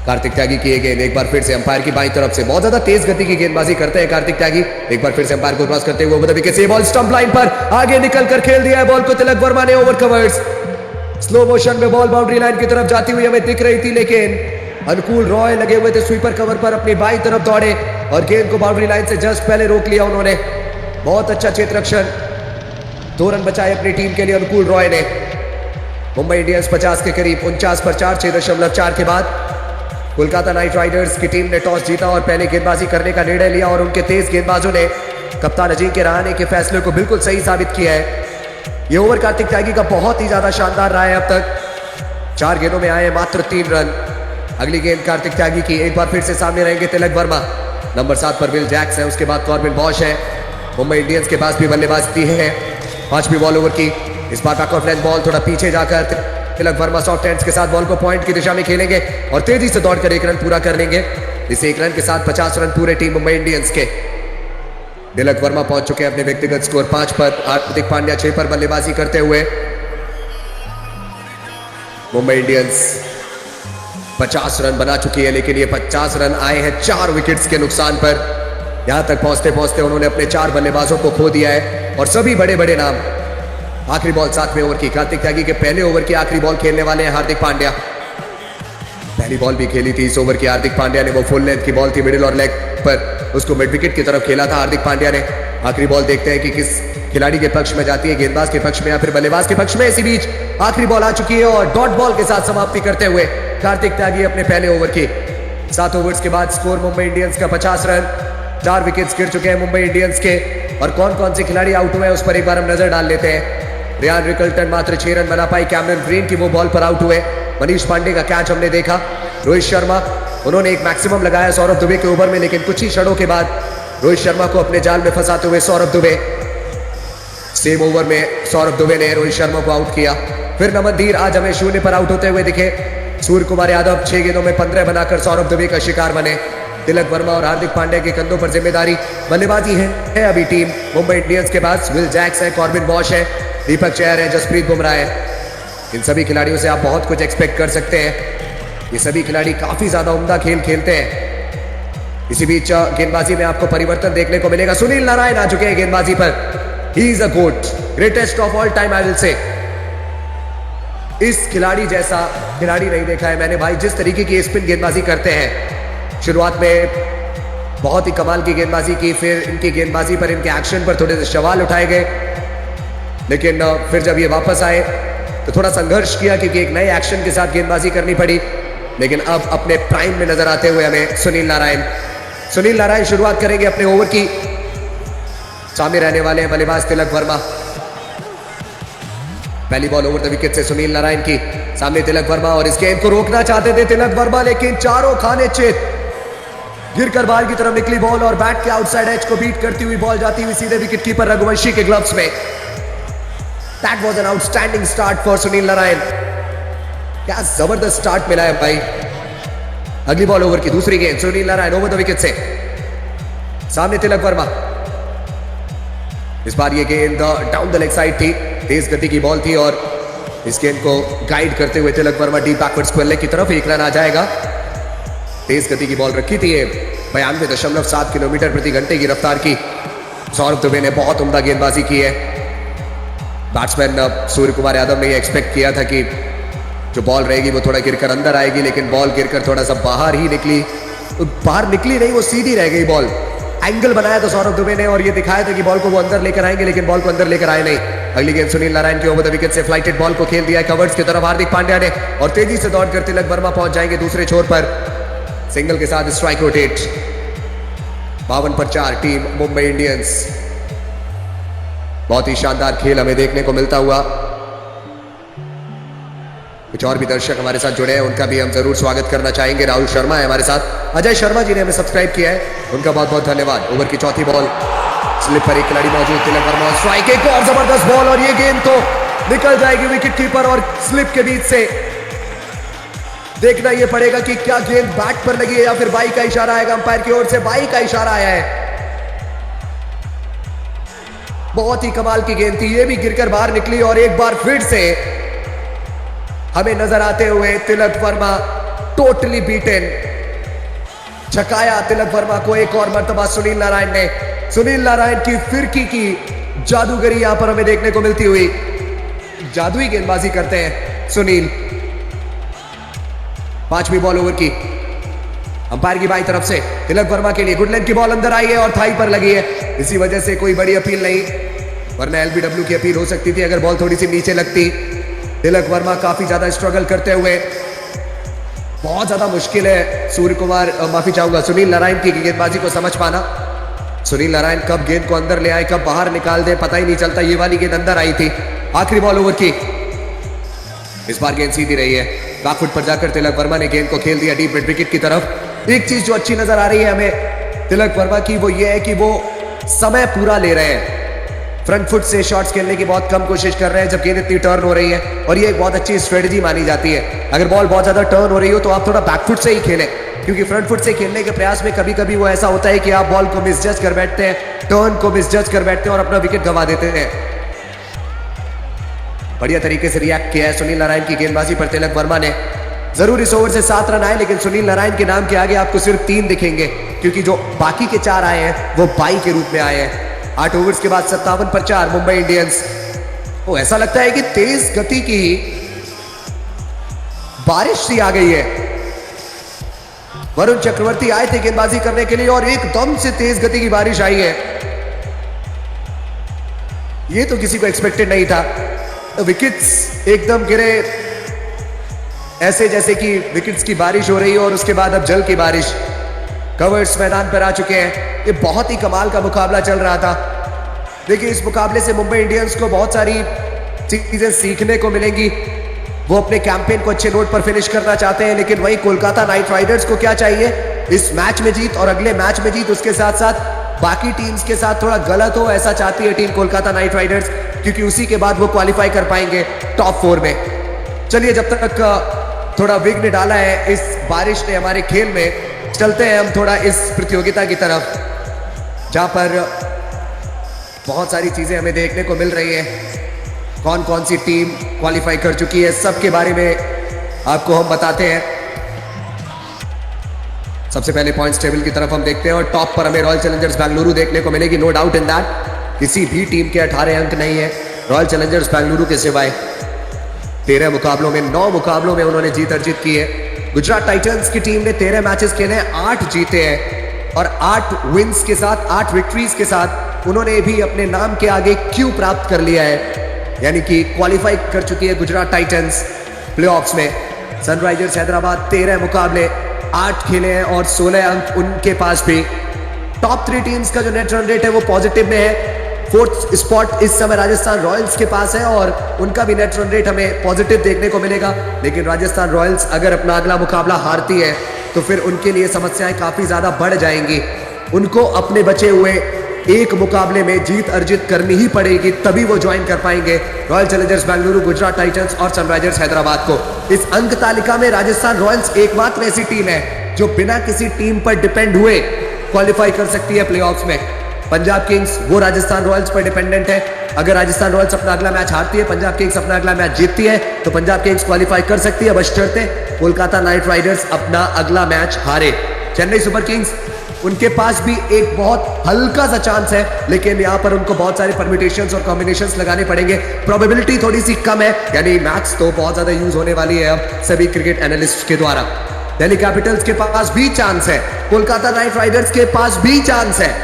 कार्तिक त्यागी की गेंद एक बार फिर से अंपायर की बाईं तरफ से बहुत ज्यादा तेज गति की गेंदबाजी करते हैं कार्तिक त्यागी। एक बार फिर से अंपायर को क्रॉस करते हुए ओवर द विकेट से बॉल स्टंप लाइन पर आगे निकल कर खेल दिया है बॉल को तिलक वर्मा ने। ओवर कवर्स, स्लो मोशन में बॉल बाउंड्री लाइन की तरफ जाती हुई हमें दिख रही थी, लेकिन अनुकूल रॉय लगे हुए थे स्वीपर कवर पर, अपनी बाईं तरफ दौड़े और गेंद को बाउंड्री लाइन से जस्ट पहले रोक लिया उन्होंने। बहुत अच्छा क्षेत्ररक्षण, 2 रन बचाए अपनी टीम के लिए अनुकूल रॉय ने। मुंबई इंडियंस 50 के करीब, 49 पर 4, 6.4 के बाद कोलकाता नाइट राइडर्स की टीम ने टॉस जीता और पहले गेंदबाजी करने का निर्णय लिया और उनके तेज गेंदबाजों ने कप्तान अजिंक्य रहाणे के फैसले को बिल्कुल सही साबित किया है। यह ओवर कार्तिक त्यागी का बहुत ही ज्यादा शानदार रहा है। अब तक 4 गेंदों में आए मात्र 3 रन। अगली गेंद कार्तिक त्यागी की, एक बार फिर से सामने रहेंगे तिलक वर्मा। नंबर 7 पर विल जैक्स है, उसके बाद कॉर्बिन बॉश है। मुंबई इंडियंस के पास भी बल्लेबाजी है। 5वीं बॉल ओवर की, इस बार बैक ऑफ लेंथ बॉल, थोड़ा पीछे जाकर तिलक वर्मा सॉफ्ट हैंड्स के साथ बॉल को पॉइंट की दिशा में खेलेंगे और तेजी से दौड़कर 1 रन पूरा कर लेंगे। इस 1 रन के साथ 50 रन पूरे टीम मुंबई इंडियंस के। तिलक वर्मा पहुंच चुके हैं अपने व्यक्तिगत स्कोर 5 पर। हार्दिक पांड्या 6 पर बल्लेबाजी करते हुए। मुंबई इंडियंस 50 रन बना चुकी है, लेकिन ये 50 रन आए हैं 4 विकेट्स के नुकसान पर। यहां तक पहुंचते पहुंचते उन्होंने अपने 4 बल्लेबाजों को खो दिया है और सभी बड़े बड़े नाम। आखिरी बॉल 7वें ओवर की, कार्तिक त्यागी के पहले ओवर की आखिरी बॉल खेलने वाले हैं हार्दिक पांड्या। पहली बॉल भी खेली थी इस ओवर की हार्दिक पांड्या ने, वो फुल लेंथ की बॉल थी मिडिल और लेग पर, उसको मिड विकेट की तरफ खेला था हार्दिक पांड्या ने। आखिरी बॉल देखते हैं कि किस खिलाड़ी के पक्ष में जाती है, गेंदबाज के पक्ष में या फिर बल्लेबाज के पक्ष में। इसी बीच आखिरी बॉल आ चुकी है और डॉट बॉल के साथ समाप्ति करते हुए कार्तिक त्यागी अपने पहले ओवर की। 7 ओवर्स के बाद स्कोर मुंबई इंडियंस का 50 रन। 4 विकेट्स गिर चुके हैं मुंबई इंडियंस के और कौन कौन से खिलाड़ी आउट हुए हैं उस पर एक बार हम नजर डाल लेते हैं। रियान रिकल्टन मात्र 6 रन बना पाई, कैमरन ग्रीन की वो बॉल पर आउट हुए। मनीष पांडे का कैच हमने देखा। रोहित शर्मा, उन्होंने एक मैक्सिमम लगाया सौरभ दुबे के ओवर में, लेकिन कुछ ही क्षणों के बाद रोहित शर्मा को अपने जाल में फंसाते हुए सौरभ दुबे, सेम ओवर में सौरभ दुबे ने रोहित शर्मा को आउट किया। फिर नमन धीर आज हमें 0 पर आउट होते हुए दिखे। सूर्य कुमार यादव 6 गेंदों में 15 बनाकर सौरभ दुबे का शिकार बने। तिलक वर्मा और हार्दिक पांड्या के कंधों पर जिम्मेदारी। बल्लेबाजी है अभी टीम मुंबई इंडियंस के पास। विल जैक्स है, कॉर्बिन बॉश है, दीपक चहर है, जसप्रीत बुमराह है। इन सभी खिलाड़ियों से आप बहुत कुछ एक्सपेक्ट कर सकते हैं। ये सभी खिलाड़ी काफी ज्यादा उम्दा खेल खेलते हैं। इसी बीच गेंदबाजी में आपको परिवर्तन देखने को मिलेगा। सुनील नारायण आ चुके हैं गेंदबाजी पर। He is a GOAT, greatest of all time I will say. इस खिलाड़ी जैसा खिलाड़ी नहीं देखा है मैंने भाई। जिस तरीके की स्पिन गेंदबाजी करते हैं, शुरुआत में बहुत ही कमाल की गेंदबाजी की, फिर इनकी गेंदबाजी पर, इनके एक्शन पर थोड़े से सवाल उठाए गए, लेकिन फिर जब ये वापस आए तो थोड़ा संघर्ष किया क्योंकि एक नए एक्शन के साथ गेंदबाजी करनी पड़ी। लेकिन अब अपने प्राइम में नजर आते हुए हमें सुनील नारायण शुरुआत करेंगे अपने ओवर की। सामने रहने वाले हैं बल्लेबाज तिलक वर्मा। पहली बॉल ओवर द विकेट से सुनील नारायण की, सामने तिलक वर्मा और इस गेंद को रोकना चाहते थे तिलक वर्मा, लेकिन चारों खाने चित। गिरकर बाहर की तरफ निकली बॉल और बैट के आउटसाइड एज को बीट करती हुई बॉल जाती हुई सीधे विकेट कीपर रघुवंशी के ग्लव्स में। That was an outstanding start for Sunil Narayan. क्या जबरदस्त स्टार्ट मिला है भाई। अगली बॉल ओवर की दूसरी गेंद, Sunil Narayan over the wicket से, सामने तिलक वर्मा। इस बार ये गेंद डाउन द लेग साइड थी, तेज गति की बॉल थी और इस गेंद को गाइड करते हुए Tilak Varma deep backward square leg की तरफ 1 रन आ जाएगा। तेज गति की बॉल रखी थी, 92.7 किलोमीटर प्रति घंटे की रफ्तार की। सौरभ दुबे ने बहुत उम्दा गेंदबाजी की है। बैट्समैन सूर्य कुमार यादव ने ये एक्सपेक्ट किया था कि जो बॉल रहेगी वो थोड़ा गिरकर अंदर आएगी, लेकिन बॉल गिरकर थोड़ा सा बाहर ही निकली। बाहर निकली नहीं, वो सीधी रह गई बॉल। एंगल बनाया था सौरभ दुबे ने और ये दिखाया था कि बॉल को वो अंदर लेकर आएंगे, लेकिन बॉल को अंदर लेकर आए नहीं। अगली गेंद सुनील नारायण के ओवर द विकेट से फ्लाइटेड बॉल को खेल दिया है कवर्स की तरफ हार्दिक पांड्या ने और तेजी से दौड़कर तिलक वर्मा पहुंच जाएंगे दूसरे छोर पर। सिंगल के साथ स्ट्राइक रोटेट। 52 पर 4 टीम मुंबई इंडियंस। बहुत ही शानदार खेल हमें देखने को मिलता हुआ। कुछ और भी दर्शक हमारे साथ जुड़े हैं, उनका भी हम जरूर स्वागत करना चाहेंगे। राहुल शर्मा है हमारे साथ, अजय शर्मा जी ने हमें सब्सक्राइब किया है, उनका बहुत बहुत धन्यवाद। ओवर की चौथी बॉल स्लिप पर एक खिलाड़ी मौजूद, तिलक वर्मा स्ट्राइक, एक और जबरदस्त बॉल और ये गेंद तो निकल जाएगी विकेट कीपर और स्लिप के बीच से। देखना यह पड़ेगा कि क्या गेंद बैट पर लगी है या फिर बाई का इशारा आएगा अंपायर की ओर से। बाई का इशारा आया है। बहुत ही कमाल की गेंद थी, ये भी गिरकर बाहर निकली और एक बार फिर से हमें नजर आते हुए तिलक वर्मा टोटली बीटन। झकाया तिलक वर्मा को एक और मर्तबा सुनील नारायण ने। सुनील नारायण की फिरकी की जादूगरी यहां पर हमें देखने को मिलती हुई। जादुई गेंदबाजी करते हैं सुनील। 5वीं बॉल ओवर की, अंपायर की बाई तरफ से तिलक वर्मा के लिए गुड लेंथ की बॉल अंदर आई है और थाई पर लगी है। इसी वजह से कोई बड़ी अपील नहीं, वरना एलबीडब्ल्यू की अपील हो सकती थी अगर बॉल थोड़ी सी नीचे लगती। तिलक वर्मा काफी ज्यादा स्ट्रगल करते हुए, बहुत ज्यादा मुश्किल है सूर्य कुमार, माफी चाहूंगा, सुनील नारायण की गेंदबाजी को समझ पाना। सुनील नारायण कब गेंद को अंदर ले आए, कब बाहर निकाल दे, पता ही नहीं चलता। ये वाली गेंद अंदर आई थी। आखिरी बॉल ओवर की, इस बार गेंद सीधी रही है। बैकफुट पर जाकर तिलक वर्मा ने गेंद को खेल दिया डीप मिड विकेट की तरफ। एक चीज जो अच्छी नजर आ रही है हमें तिलक वर्मा की, वो ये है कि वो समय पूरा ले रहे हैं। फ्रंट फुट से शॉट्स खेलने की बहुत कम कोशिश कर रहे हैं जब गेंद इतनी टर्न हो रही है, और ये एक बहुत अच्छी स्ट्रेटजी मानी जाती है। अगर बॉल बहुत ज्यादा टर्न हो रही हो तो आप थोड़ा बैकफुट से ही खेलें, क्योंकि फ्रंट फुट से खेलने के प्रयास में कभी कभी वो ऐसा होता है कि आप बॉल को मिसजज कर बैठते हैं, टर्न को मिसजज कर बैठते हैं और अपना विकेट गंवा देते हैं। बढ़िया तरीके से रिएक्ट किया है सुनील नारायण की गेंदबाजी पर तिलक वर्मा ने। जरूर इस ओवर से 7 रन आए, लेकिन सुनील नारायण के नाम के आगे आपको सिर्फ 3 दिखेंगे, क्योंकि जो बाकी के 4 आए हैं वो बाई के रूप में आए हैं। 8 ओवर्स के बाद 57 पर 4 मुंबई इंडियंस। वो ऐसा लगता है कि तेज गति की बारिश सी आ गई है। वरुण चक्रवर्ती आए थे गेंदबाजी करने के लिए और एकदम से तेज गति की बारिश आई है। ये तो किसी को एक्सपेक्टेड नहीं था। विकेट्स एकदम गिरे, ऐसे जैसे कि विकेट्स की बारिश हो रही है और उसके बाद अब जल की बारिश। कवर्स मैदान पर आ चुके हैं। ये बहुत ही कमाल का मुकाबला चल रहा था। देखिए, इस मुकाबले से मुंबई इंडियंस को बहुत सारी चीजें सीखने को मिलेंगी। वो अपने कैंपेन को अच्छे नोट पर फिनिश करना चाहते हैं, लेकिन वही कोलकाता नाइट राइडर्स को क्या चाहिए, इस मैच में जीत और अगले मैच में जीत, उसके साथ साथ बाकी टीम्स के साथ थोड़ा गलत हो, ऐसा चाहती है टीम कोलकाता नाइट राइडर्स, क्योंकि उसी के बाद वो क्वालिफाई कर पाएंगे टॉप 4 में। चलिए, जब तक थोड़ा विघ्न डाला है इस बारिश ने हमारे खेल में, चलते हैं हम थोड़ा इस प्रतियोगिता की तरफ, जहां पर बहुत सारी चीजें हमें देखने को मिल रही है। कौन कौन सी टीम क्वालिफाई कर चुकी है, सबके बारे में आपको हम बताते हैं। सबसे पहले पॉइंट्स टेबल की तरफ हम देखते हैं और टॉप पर हमें रॉयल चैलेंजर्स बेंगलुरु देखने को मिलेगी, नो डाउट इन दैट। किसी भी टीम के 18 अंक नहीं है रॉयल चैलेंजर्स बेंगलुरु के सिवाय। 13 मुकाबलों में 9 मुकाबलों में उन्होंने जीत अर्जित की है। गुजरात टाइटंस की टीम ने 13 मैचेस खेले, 8 जीते हैं और 8 विंस के साथ, 8 विक्ट्रीज के साथ उन्होंने भी अपने नाम के आगे क्यू प्राप्त कर लिया है, यानी कि क्वालिफाई कर चुकी है गुजरात टाइटंस प्लेऑफ्स में। सनराइजर्स हैदराबाद 13 मुकाबले, 8 खेले हैं और 16 अंक उनके पास भी। टॉप 3 टीम्स का जो नेट रन रेट है वो पॉजिटिव में है। 4th स्पॉट इस समय राजस्थान रॉयल्स के पास है और उनका भी नेट रन रेट हमें पॉजिटिव देखने को मिलेगा। लेकिन राजस्थान रॉयल्स अगर अपना अगला मुकाबला हारती है तो फिर उनके लिए समस्याएं काफी ज्यादा बढ़ जाएंगी। उनको अपने बचे हुए एक मुकाबले में जीत अर्जित करनी ही पड़ेगी, तभी वो ज्वाइन कर पाएंगे royal Challengers Bengaluru, Gujarat Titans और सनराइजर्स हैदराबाद को। इस अंक तालिका में राजस्थान रॉयल्स एकमात्र ऐसी टीम है जो बिना किसी टीम पर डिपेंड हुए क्वालिफाई कर सकती है प्लेऑफ्स में। पंजाब किंग्स वो राजस्थान रॉयल्स पर डिपेंडेंट है। अगर राजस्थान रॉयल्स अपना अगला मैच हारती है, पंजाब किंग्स अपना अगला मैच जीतती है, तो पंजाब किंग्स क्वालिफाई कर सकती है, बशर्ते कोलकाता नाइट राइडर्स अपना अगला मैच हारे। चेन्नई सुपर किंग्स, उनके पास भी एक बहुत हल्का सा चांस है, लेकिन यहाँ पर उनको बहुत सारे परम्यूटेशंस और कॉम्बिनेशंस लगाने पड़ेंगे। प्रोबेबिलिटी थोड़ी सी कम है, यानी मैथ्स तो बहुत ज्यादा यूज होने वाली है अब सभी क्रिकेट एनालिस्ट के द्वारा। दिल्ली कैपिटल्स के पास भी चांस है, कोलकाता नाइट राइडर्स के पास भी चांस है।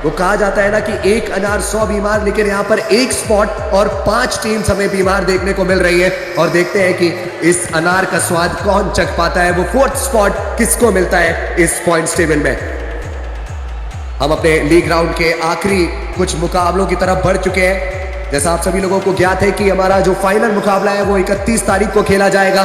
वो कहा जाता है ना कि 1 अनार 100 बीमार, लेकिन यहाँ पर 1 स्पॉट और 5 टीम्स हमें बीमार देखने को मिल रही है। और देखते हैं कि इस अनार का स्वाद कौन चख पाता है, वो 4th स्पॉट किसको मिलता है इस पॉइंट्स टेबल में। हम अपने लीग राउंड के आखिरी कुछ मुकाबलों की तरफ बढ़ चुके हैं। जैसा आप सभी लोगों को ज्ञात है कि हमारा जो फाइनल मुकाबला है वो 31 तारीख को खेला जाएगा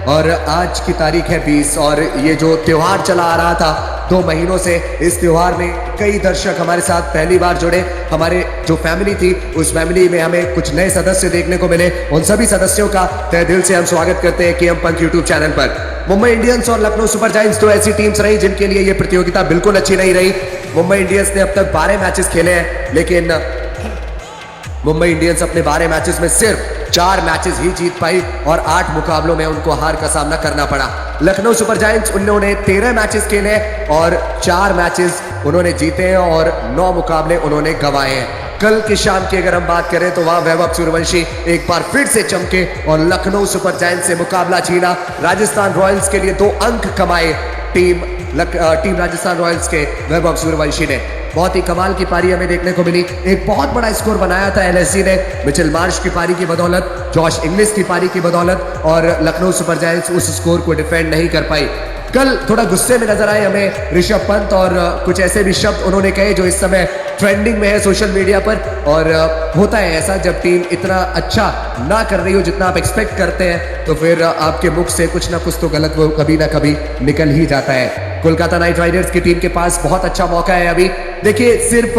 और आज की तारीख है 20, और ये जो त्योहार चला आ रहा था 2 महीनों से इस त्योहार में कई दर्शक हमारे साथ पहली बार जुड़े। हमारे जो फैमिली थी उस फैमिली में हमें कुछ नए सदस्य देखने को मिले। उन सभी सदस्यों का तहे दिल से हम स्वागत करते हैं केएम पंत यूट्यूब चैनल पर। मुंबई इंडियंस और लखनऊ सुपर जायंट्स 2 ऐसी टीम्स रही जिनके लिए यह प्रतियोगिता बिल्कुल अच्छी नहीं रही। मुंबई इंडियंस ने अब तक 12 मैचेस खेले हैं, लेकिन मुंबई इंडियंस अपने 12 मैचेस में सिर्फ 4 मैचेस ही जीत पाई और 8 मुकाबलों में उनको हार का सामना करना पड़ा। लखनऊ सुपर जायंट्स उन्होंने 13 मैचेस खेले और 4 मैचेस उन्होंने जीते हैं और 9 मुकाबले उन्होंने गंवाए हैं। कल की शाम की अगर हम बात करें तो वहां वैभव सूर्यवंशी एक बार फिर से चमके और लखनऊ सुपर जायंट्स से मुकाबला छीना। राजस्थान रॉयल्स के लिए 2 अंक कमाए टीम राजस्थान रॉयल्स के वैभव सूर्यवंशी ने। बहुत ही कमाल की पारी हमें देखने को मिली। एक बहुत बड़ा स्कोर बनाया था एलएसजी ने मिचेल मार्श की पारी की बदौलत, जॉश इंग्लिश की पारी की बदौलत, और लखनऊ सुपर जायंट्स उस स्कोर को डिफेंड नहीं कर पाई। कल थोड़ा गुस्से में नजर आए हमें ऋषभ पंत और कुछ ऐसे भी शब्द उन्होंने कहे जो इस समय ट्रेंडिंग में है सोशल मीडिया पर। और होता है ऐसा, जब टीम इतना अच्छा ना कर रही हो जितना आप एक्सपेक्ट करते हैं तो फिर आपके मुख से कुछ ना कुछ तो गलत वो कभी ना कभी निकल ही जाता है। कोलकाता नाइट राइडर्स की टीम के पास बहुत अच्छा मौका है अभी। देखिए, सिर्फ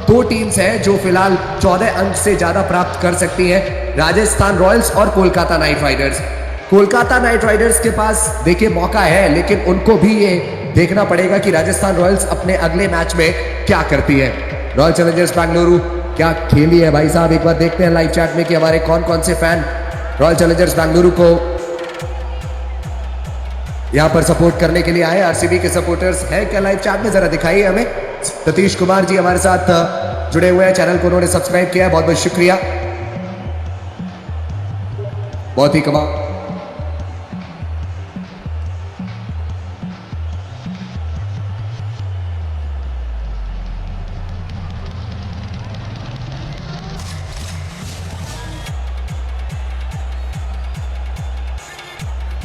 2 टीम्स हैं जो फिलहाल 14 अंक से ज्यादा प्राप्त कर सकती हैं, राजस्थान रॉयल्स और Kolkata night Riders. Kolkata night Riders के पास देखिए मौका है, लेकिन उनको भी ये देखना पड़ेगा कि राजस्थान रॉयल्स अपने अगले मैच में क्या करती है। रॉयल चैलेंजर्स बेंगलुरु क्या खेली है भाई साहब, एक बार देखते हैं लाइव चैट में कि हमारे कौन कौन से फैन रॉयल चैलेंजर्स बेंगलुरु को यहां पर सपोर्ट करने के लिए आए। आरसीबी के सपोर्टर्स हैं क्या लाइव चैट में, जरा दिखाइए हमें। सतीश कुमार जी हमारे साथ जुड़े हुए हैं, चैनल को उन्होंने सब्सक्राइब किया है, बहुत बहुत शुक्रिया। बहुत ही कमाल।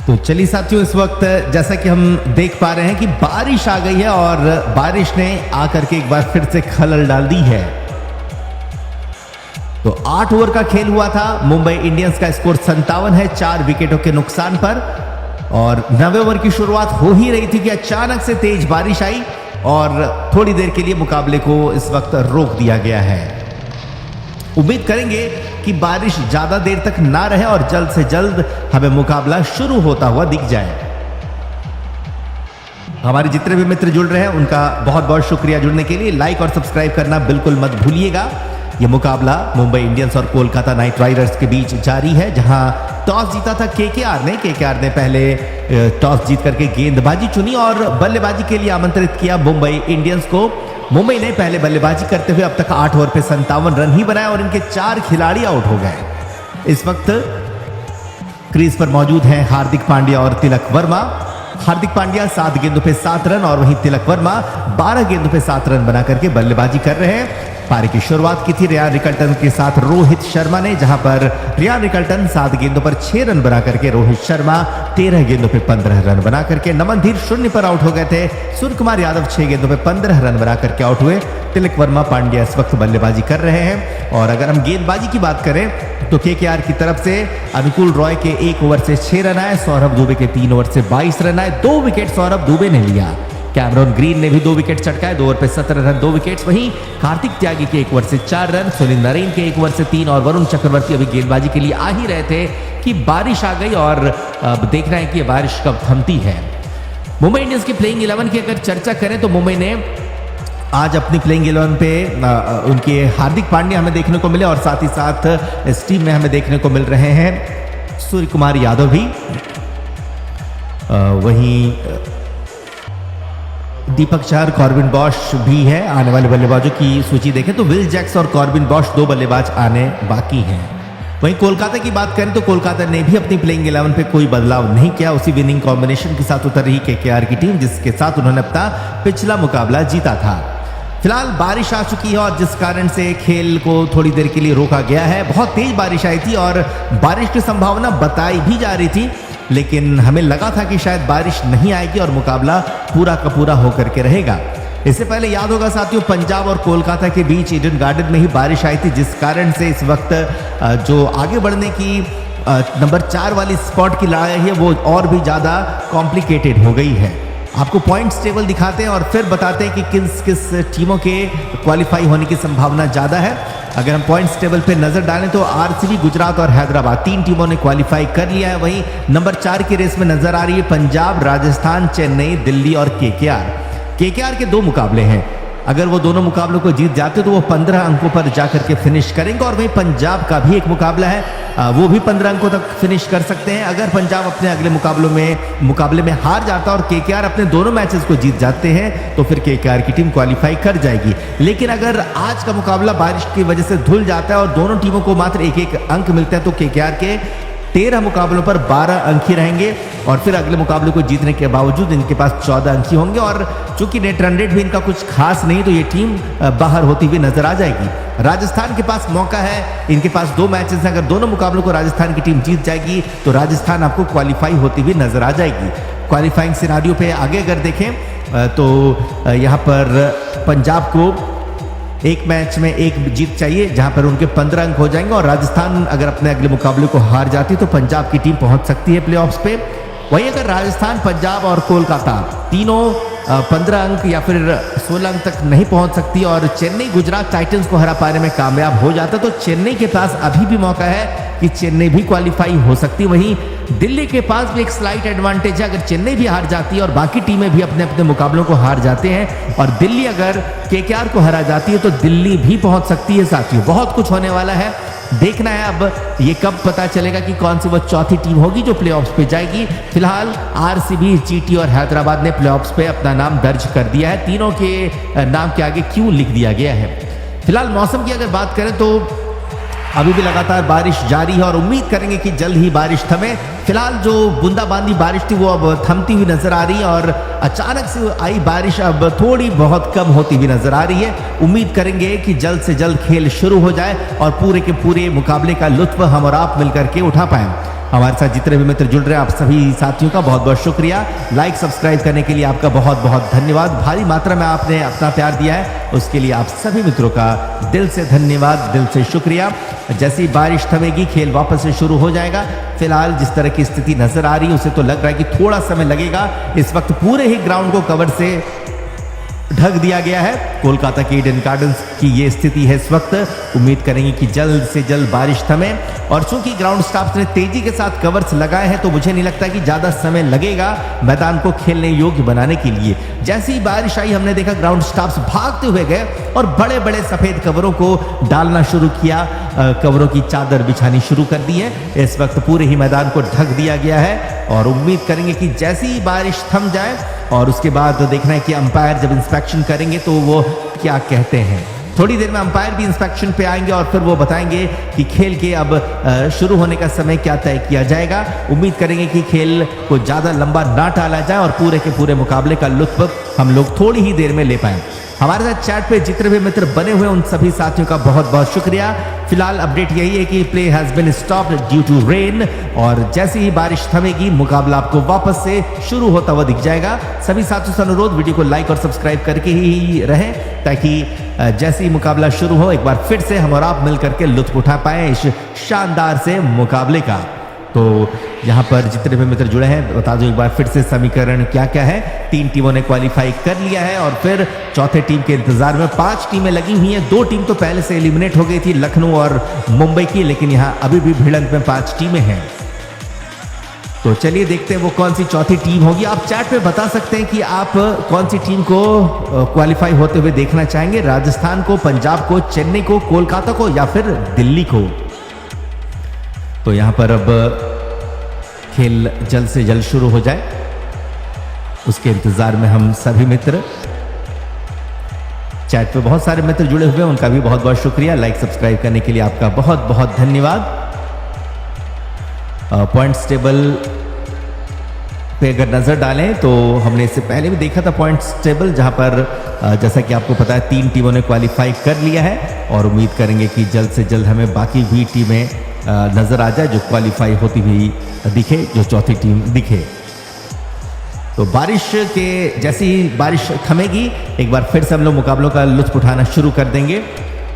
तो चलिए साथियों, इस वक्त जैसा कि हम देख पा रहे हैं कि बारिश आ गई है और बारिश ने आकर के एक बार फिर से खलल डाल दी है। तो 8 ओवर का खेल हुआ था। मुंबई इंडियंस का स्कोर 57 है 4 विकेटों के नुकसान पर। और 9वें ओवर की शुरुआत हो ही रही थी कि अचानक से तेज बारिश आई और थोड़ी देर के लिए मुकाबले को इस वक्त रोक दिया गया है। उम्मीद करेंगे कि बारिश ज्यादा देर तक ना रहे और जल्द से जल्द हमें मुकाबला शुरू होता हुआ दिख जाए। हमारे जितने भी मित्र जुड़ रहे हैं उनका बहुत बहुत शुक्रिया जुड़ने के लिए। लाइक और सब्सक्राइब करना बिल्कुल मत भूलिएगा। यह मुकाबला मुंबई इंडियंस और कोलकाता नाइट राइडर्स के बीच जारी है, जहां टॉस जीता था केकेआर ने पहले टॉस जीत करके गेंदबाजी चुनी और बल्लेबाजी के लिए आमंत्रित किया मुंबई इंडियंस को। मुंबई ने पहले बल्लेबाजी करते हुए अब तक 8 ओवर पे 57 रन ही बनाए और इनके 4 खिलाड़ी आउट हो गए। इस वक्त क्रीज पर मौजूद हैं हार्दिक पांड्या और तिलक वर्मा। हार्दिक पांड्या 7 गेंदों पे 7 रन और वहीं तिलक वर्मा 12 गेंदों पे 7 रन बना करके बल्लेबाजी कर रहे हैं। पारी की शुरुआत की थी रियान रिकल्टन के साथ रोहित शर्मा ने, जहां पर रियान रिकल्टन 7 गेंदों पर 6 रन बना करके, रोहित शर्मा 13 गेंदों पे 15 रन बना करके, नमन धीर 0 पर आउट हो गए थे। सूर्य कुमार यादव 6 गेंदों पे 15 रन बना करके आउट हुए। तिलक वर्मा पांड्या इस वक्त बल्लेबाजी कर रहे हैं। और अगर हम गेंदबाजी की बात करें तो केकेआर की तरफ से अनुकूल रॉय के 1 ओवर से 6 रन आए, सौरभ दुबे के 3 ओवर से 22 रन आए। 2 विकेट सौरभ दुबे ने लिया। कैमरॉन ग्रीन ने भी 2 विकेट चटकाए, 2 ओवर पे 17 रन 2 विकेट्स। वहीं कार्तिक त्यागी के 1 ओवर से 4 रन, सुनील नरेन के 1 ओवर से 3 और वरुण चक्रवर्ती अभी गेंदबाजी के लिए आ ही रहे थे कि बारिश आ गई और अब देखना है कि ये बारिश कब थमती है। मुंबई इंडियंस की प्लेइंग 11 की अगर चर्चा करें तो मुंबई ने आज अपनी प्लेइंग 11 पे उनके हार्दिक पांड्या हमें देखने को मिले और साथ ही साथ इस टीम में हमें देखने को मिल रहे हैं सूर्य कुमार यादव भी, वहीं दीपक चार, कॉर्बिन बॉश भी है। आने वाले बल्लेबाजों की सूची देखें तो विल जैक्स और कॉर्बिन बॉश 2 बल्लेबाज आने बाकी हैं। वहीं कोलकाता की बात करें तो कोलकाता ने भी अपनी प्लेइंग 11 पे कोई बदलाव नहीं किया। उसी विनिंग कॉम्बिनेशन के साथ उतर रही केकेआर की टीम, जिसके साथ उन्होंने अपना पिछला मुकाबला जीता था। फिलहाल बारिश आ चुकी है और जिस कारण से खेल को थोड़ी देर के लिए रोका गया है। बहुत तेज बारिश आई थी और बारिश की संभावना बताई भी जा रही थी, लेकिन हमें लगा था कि शायद बारिश नहीं आएगी और मुकाबला पूरा का पूरा होकर के रहेगा। इससे पहले याद होगा साथियों, पंजाब और कोलकाता के बीच ईडन गार्डन में ही बारिश आई थी, जिस कारण से इस वक्त जो आगे बढ़ने की नंबर 4 वाली स्पॉट की लड़ाई है वो और भी ज़्यादा कॉम्प्लिकेटेड हो गई है। आपको पॉइंट्स टेबल दिखाते हैं और फिर बताते हैं कि किस किस टीमों के क्वालिफाई होने की संभावना ज़्यादा है। अगर हम पॉइंट्स टेबल पे नजर डालें तो आरसीबी, गुजरात और हैदराबाद 3 टीमों ने क्वालिफाई कर लिया है। वहीं नंबर 4 की रेस में नजर आ रही है पंजाब, राजस्थान, चेन्नई, दिल्ली और केकेआर के 2 मुकाबले हैं। अगर वो दोनों मुकाबलों को जीत जाते तो वो 15 अंकों पर जाकर के फिनिश करेंगे। और वहीं पंजाब का भी एक मुकाबला है, वो भी 15 अंकों तक फिनिश कर सकते हैं। अगर पंजाब अपने अगले मुकाबले में हार जाता और केकेआर अपने दोनों मैचेस को जीत जाते हैं तो फिर केकेआर की टीम क्वालिफाई कर जाएगी। लेकिन अगर आज का मुकाबला बारिश की वजह से धुल जाता है और दोनों टीमों को मात्र 1-1 अंक मिलते हैं तो केकेआर के 13 मुकाबलों पर 12 अंक ही रहेंगे और फिर अगले मुकाबले को जीतने के बावजूद इनके पास 14 अंक ही होंगे। और चूंकि नेट रन रेट भी इनका कुछ खास नहीं तो ये टीम बाहर होती हुई नजर आ जाएगी। राजस्थान के पास मौका है, इनके पास 2 मैचेस हैं। अगर दोनों मुकाबलों को राजस्थान की टीम जीत जाएगी तो राजस्थान आपको क्वालिफाई होती हुई नजर आ जाएगी। क्वालिफाइंग सिनारियो पे आगे अगर देखें तो यहाँ पर पंजाब को एक मैच में 1 जीत चाहिए जहां पर उनके 15 अंक हो जाएंगे। और राजस्थान अगर अपने अगले मुकाबले को हार जाती तो पंजाब की टीम पहुंच सकती है प्लेऑफ्स पे। वहीं अगर राजस्थान, पंजाब और कोलकाता तीनों 15 अंक या फिर 16 अंक तक नहीं पहुंच सकती और चेन्नई, गुजरात टाइटंस को हरा पाने में कामयाब हो जाता तो चेन्नई के पास अभी भी मौका है कि चेन्नई भी क्वालिफाई हो सकती। वहीं दिल्ली के पास भी एक स्लाइट एडवांटेज है। अगर चेन्नई भी हार जाती है और बाकी टीमें भी अपने अपने मुकाबलों को हार जाते हैं और दिल्ली अगर केकेआर को हरा जाती है तो दिल्ली भी पहुंच सकती है। साथियों, बहुत कुछ होने वाला है, देखना है अब ये कब पता चलेगा कि कौन सी वो चौथी टीम होगी जो प्लेऑफ्स पे जाएगी। फिलहाल आरसीबी, जीटी और हैदराबाद ने प्लेऑफ्स पे अपना नाम दर्ज कर दिया है। तीनों के नाम के आगे क्यों लिख दिया गया है। फिलहाल मौसम की अगर बात करें तो अभी भी लगातार बारिश जारी है और उम्मीद करेंगे कि जल्द ही बारिश थमे। फिलहाल जो बूंदाबांदी बारिश थी वो अब थमती हुई नजर आ रही है और अचानक से आई बारिश अब थोड़ी बहुत कम होती हुई नजर आ रही है। उम्मीद करेंगे कि जल्द से जल्द खेल शुरू हो जाए और पूरे के पूरे मुकाबले का लुत्फ हम और आप मिलकर के उठा पाएं। हमारे साथ जितने भी मित्र जुड़ रहे हैं आप सभी साथियों का बहुत बहुत शुक्रिया। लाइक सब्सक्राइब करने के लिए आपका बहुत बहुत धन्यवाद। भारी मात्रा में आपने अपना प्यार दिया है उसके लिए आप सभी मित्रों का दिल से धन्यवाद, दिल से शुक्रिया। जैसी बारिश थमेगी खेल वापस से शुरू हो जाएगा। फिलहाल जिस तरह की स्थिति नजर आ रही है उसे तो लग रहा है कि थोड़ा समय लगेगा। इस वक्त पूरे ही ग्राउंड को कवर से ढक दिया गया है। कोलकाता के ईडन गार्डन्स की ये स्थिति है इस वक्त। उम्मीद करेंगे कि जल्द से जल्द बारिश थमे और चूंकि ग्राउंड स्टाफ ने तेजी के साथ कवर्स लगाए हैं तो मुझे नहीं लगता कि ज्यादा समय लगेगा मैदान को खेलने योग्य बनाने के लिए। जैसे ही बारिश आई हमने देखा ग्राउंड स्टाफ भागते हुए गए और बड़े बड़े सफेद कवरों को डालना शुरू किया, कवरों की चादर बिछानी शुरू कर दी है। इस वक्त पूरे ही मैदान को ढक दिया गया है और उम्मीद करेंगे कि जैसी ही बारिश थम जाए और उसके बाद देखना है कि अंपायर जब इंस्पेक्शन करेंगे तो वो क्या कहते हैं। थोड़ी देर में अंपायर भी इंस्पेक्शन पे आएंगे और फिर वो बताएंगे कि खेल के अब शुरू होने का समय क्या तय किया जाएगा। उम्मीद करेंगे कि खेल को ज़्यादा लंबा ना टाला जाए और पूरे के पूरे मुकाबले का लुत्फ हम लोग थोड़ी ही देर में ले पाएं। हमारे साथ चैट पे जितने भी मित्र बने हुए उन सभी साथियों का बहुत बहुत शुक्रिया। फिलहाल अपडेट यही है कि play has been stopped due to rain और जैसे ही बारिश थमेगी मुकाबला आपको वापस से शुरू होता हुआ दिख जाएगा। सभी साथियों से अनुरोध वीडियो को लाइक और सब्सक्राइब करके ही रहें ताकि जैसे ही मुकाबला शुरू हो एक बार फिर से हम और आप मिलकर के लुत्फ उठा पाएं इस शानदार से मुकाबले का। तो यहाँ पर जितने भी मित्र जुड़े हैं बता दो एक बार फिर से समीकरण क्या क्या है। 3 टीमों ने क्वालिफाई कर लिया है और फिर चौथे टीम के इंतजार में 5 टीमें लगी हुई हैं। 2 टीम तो पहले से एलिमिनेट हो गई थी, लखनऊ और मुंबई की, लेकिन यहाँ अभी भी भिड़ंत में 5 टीमें हैं। तो चलिए देखते हैं वो कौन सी चौथी टीम होगी। आप चैट पे बता सकते हैं कि आप कौन सी टीम को क्वालिफाई होते हुए देखना चाहेंगे, राजस्थान को, पंजाब को, चेन्नई को, कोलकाता को या फिर दिल्ली को। तो यहां पर अब खेल जल्द से जल्द शुरू हो जाए उसके इंतजार में हम सभी मित्र। चैट पे बहुत सारे मित्र जुड़े हुए हैं उनका भी बहुत बहुत शुक्रिया। लाइक सब्सक्राइब करने के लिए आपका बहुत बहुत धन्यवाद। पॉइंट्स टेबल पे अगर नजर डालें तो हमने इससे पहले भी देखा था पॉइंट्स टेबल जहां पर जैसा कि आपको पता है 3 टीमों ने क्वालिफाई कर लिया है और उम्मीद करेंगे कि जल्द से जल्द हमें बाकी भी टीमें नजर आ जाए जो क्वालिफाई होती हुई दिखे, जो चौथी टीम दिखे। तो बारिश के जैसी ही बारिश थमेगी एक बार फिर से हम लोग मुकाबलों का लुत्फ उठाना शुरू कर देंगे।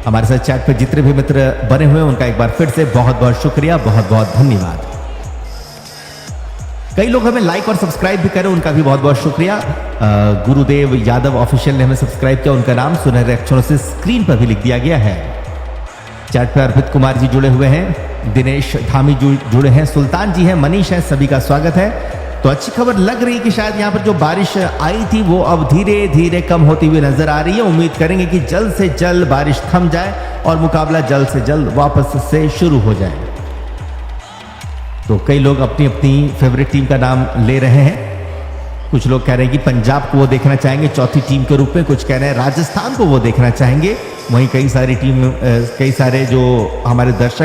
हमारे साथ चैट पर जितने भी मित्र बने हुए हैं उनका एक बार फिर से बहुत बहुत शुक्रिया, बहुत बहुत धन्यवाद। कई लोग हमें लाइक और सब्सक्राइब भी करें, उनका भी बहुत बहुत शुक्रिया। गुरुदेव यादव ऑफिशियल ने हमें सब्सक्राइब किया, उनका नाम सुनहरे अक्षरों से स्क्रीन पर भी लिख दिया गया है। चैट पर अर्पित कुमार जी जुड़े हुए हैं, दिनेश धामी जुड़े हैं, सुल्तान जी हैं, मनीष हैं, सभी का स्वागत है। तो अच्छी खबर लग रही है कि शायद यहाँ पर जो बारिश आई थी वो अब धीरे धीरे कम होती हुई नजर आ रही है। उम्मीद करेंगे कि जल्द से जल्द बारिश थम जाए और मुकाबला जल्द से जल्द वापस से शुरू हो जाए। तो कई लोग अपनी अपनी फेवरेट टीम का नाम ले रहे हैं। कुछ लोग कह रहे हैं कि पंजाब को वो देखना चाहेंगे चौथी टीम के रूप में, कुछ कह रहे हैं राजस्थान को वो देखना चाहेंगे। वहीं कई सारे जो हमारे दर्शक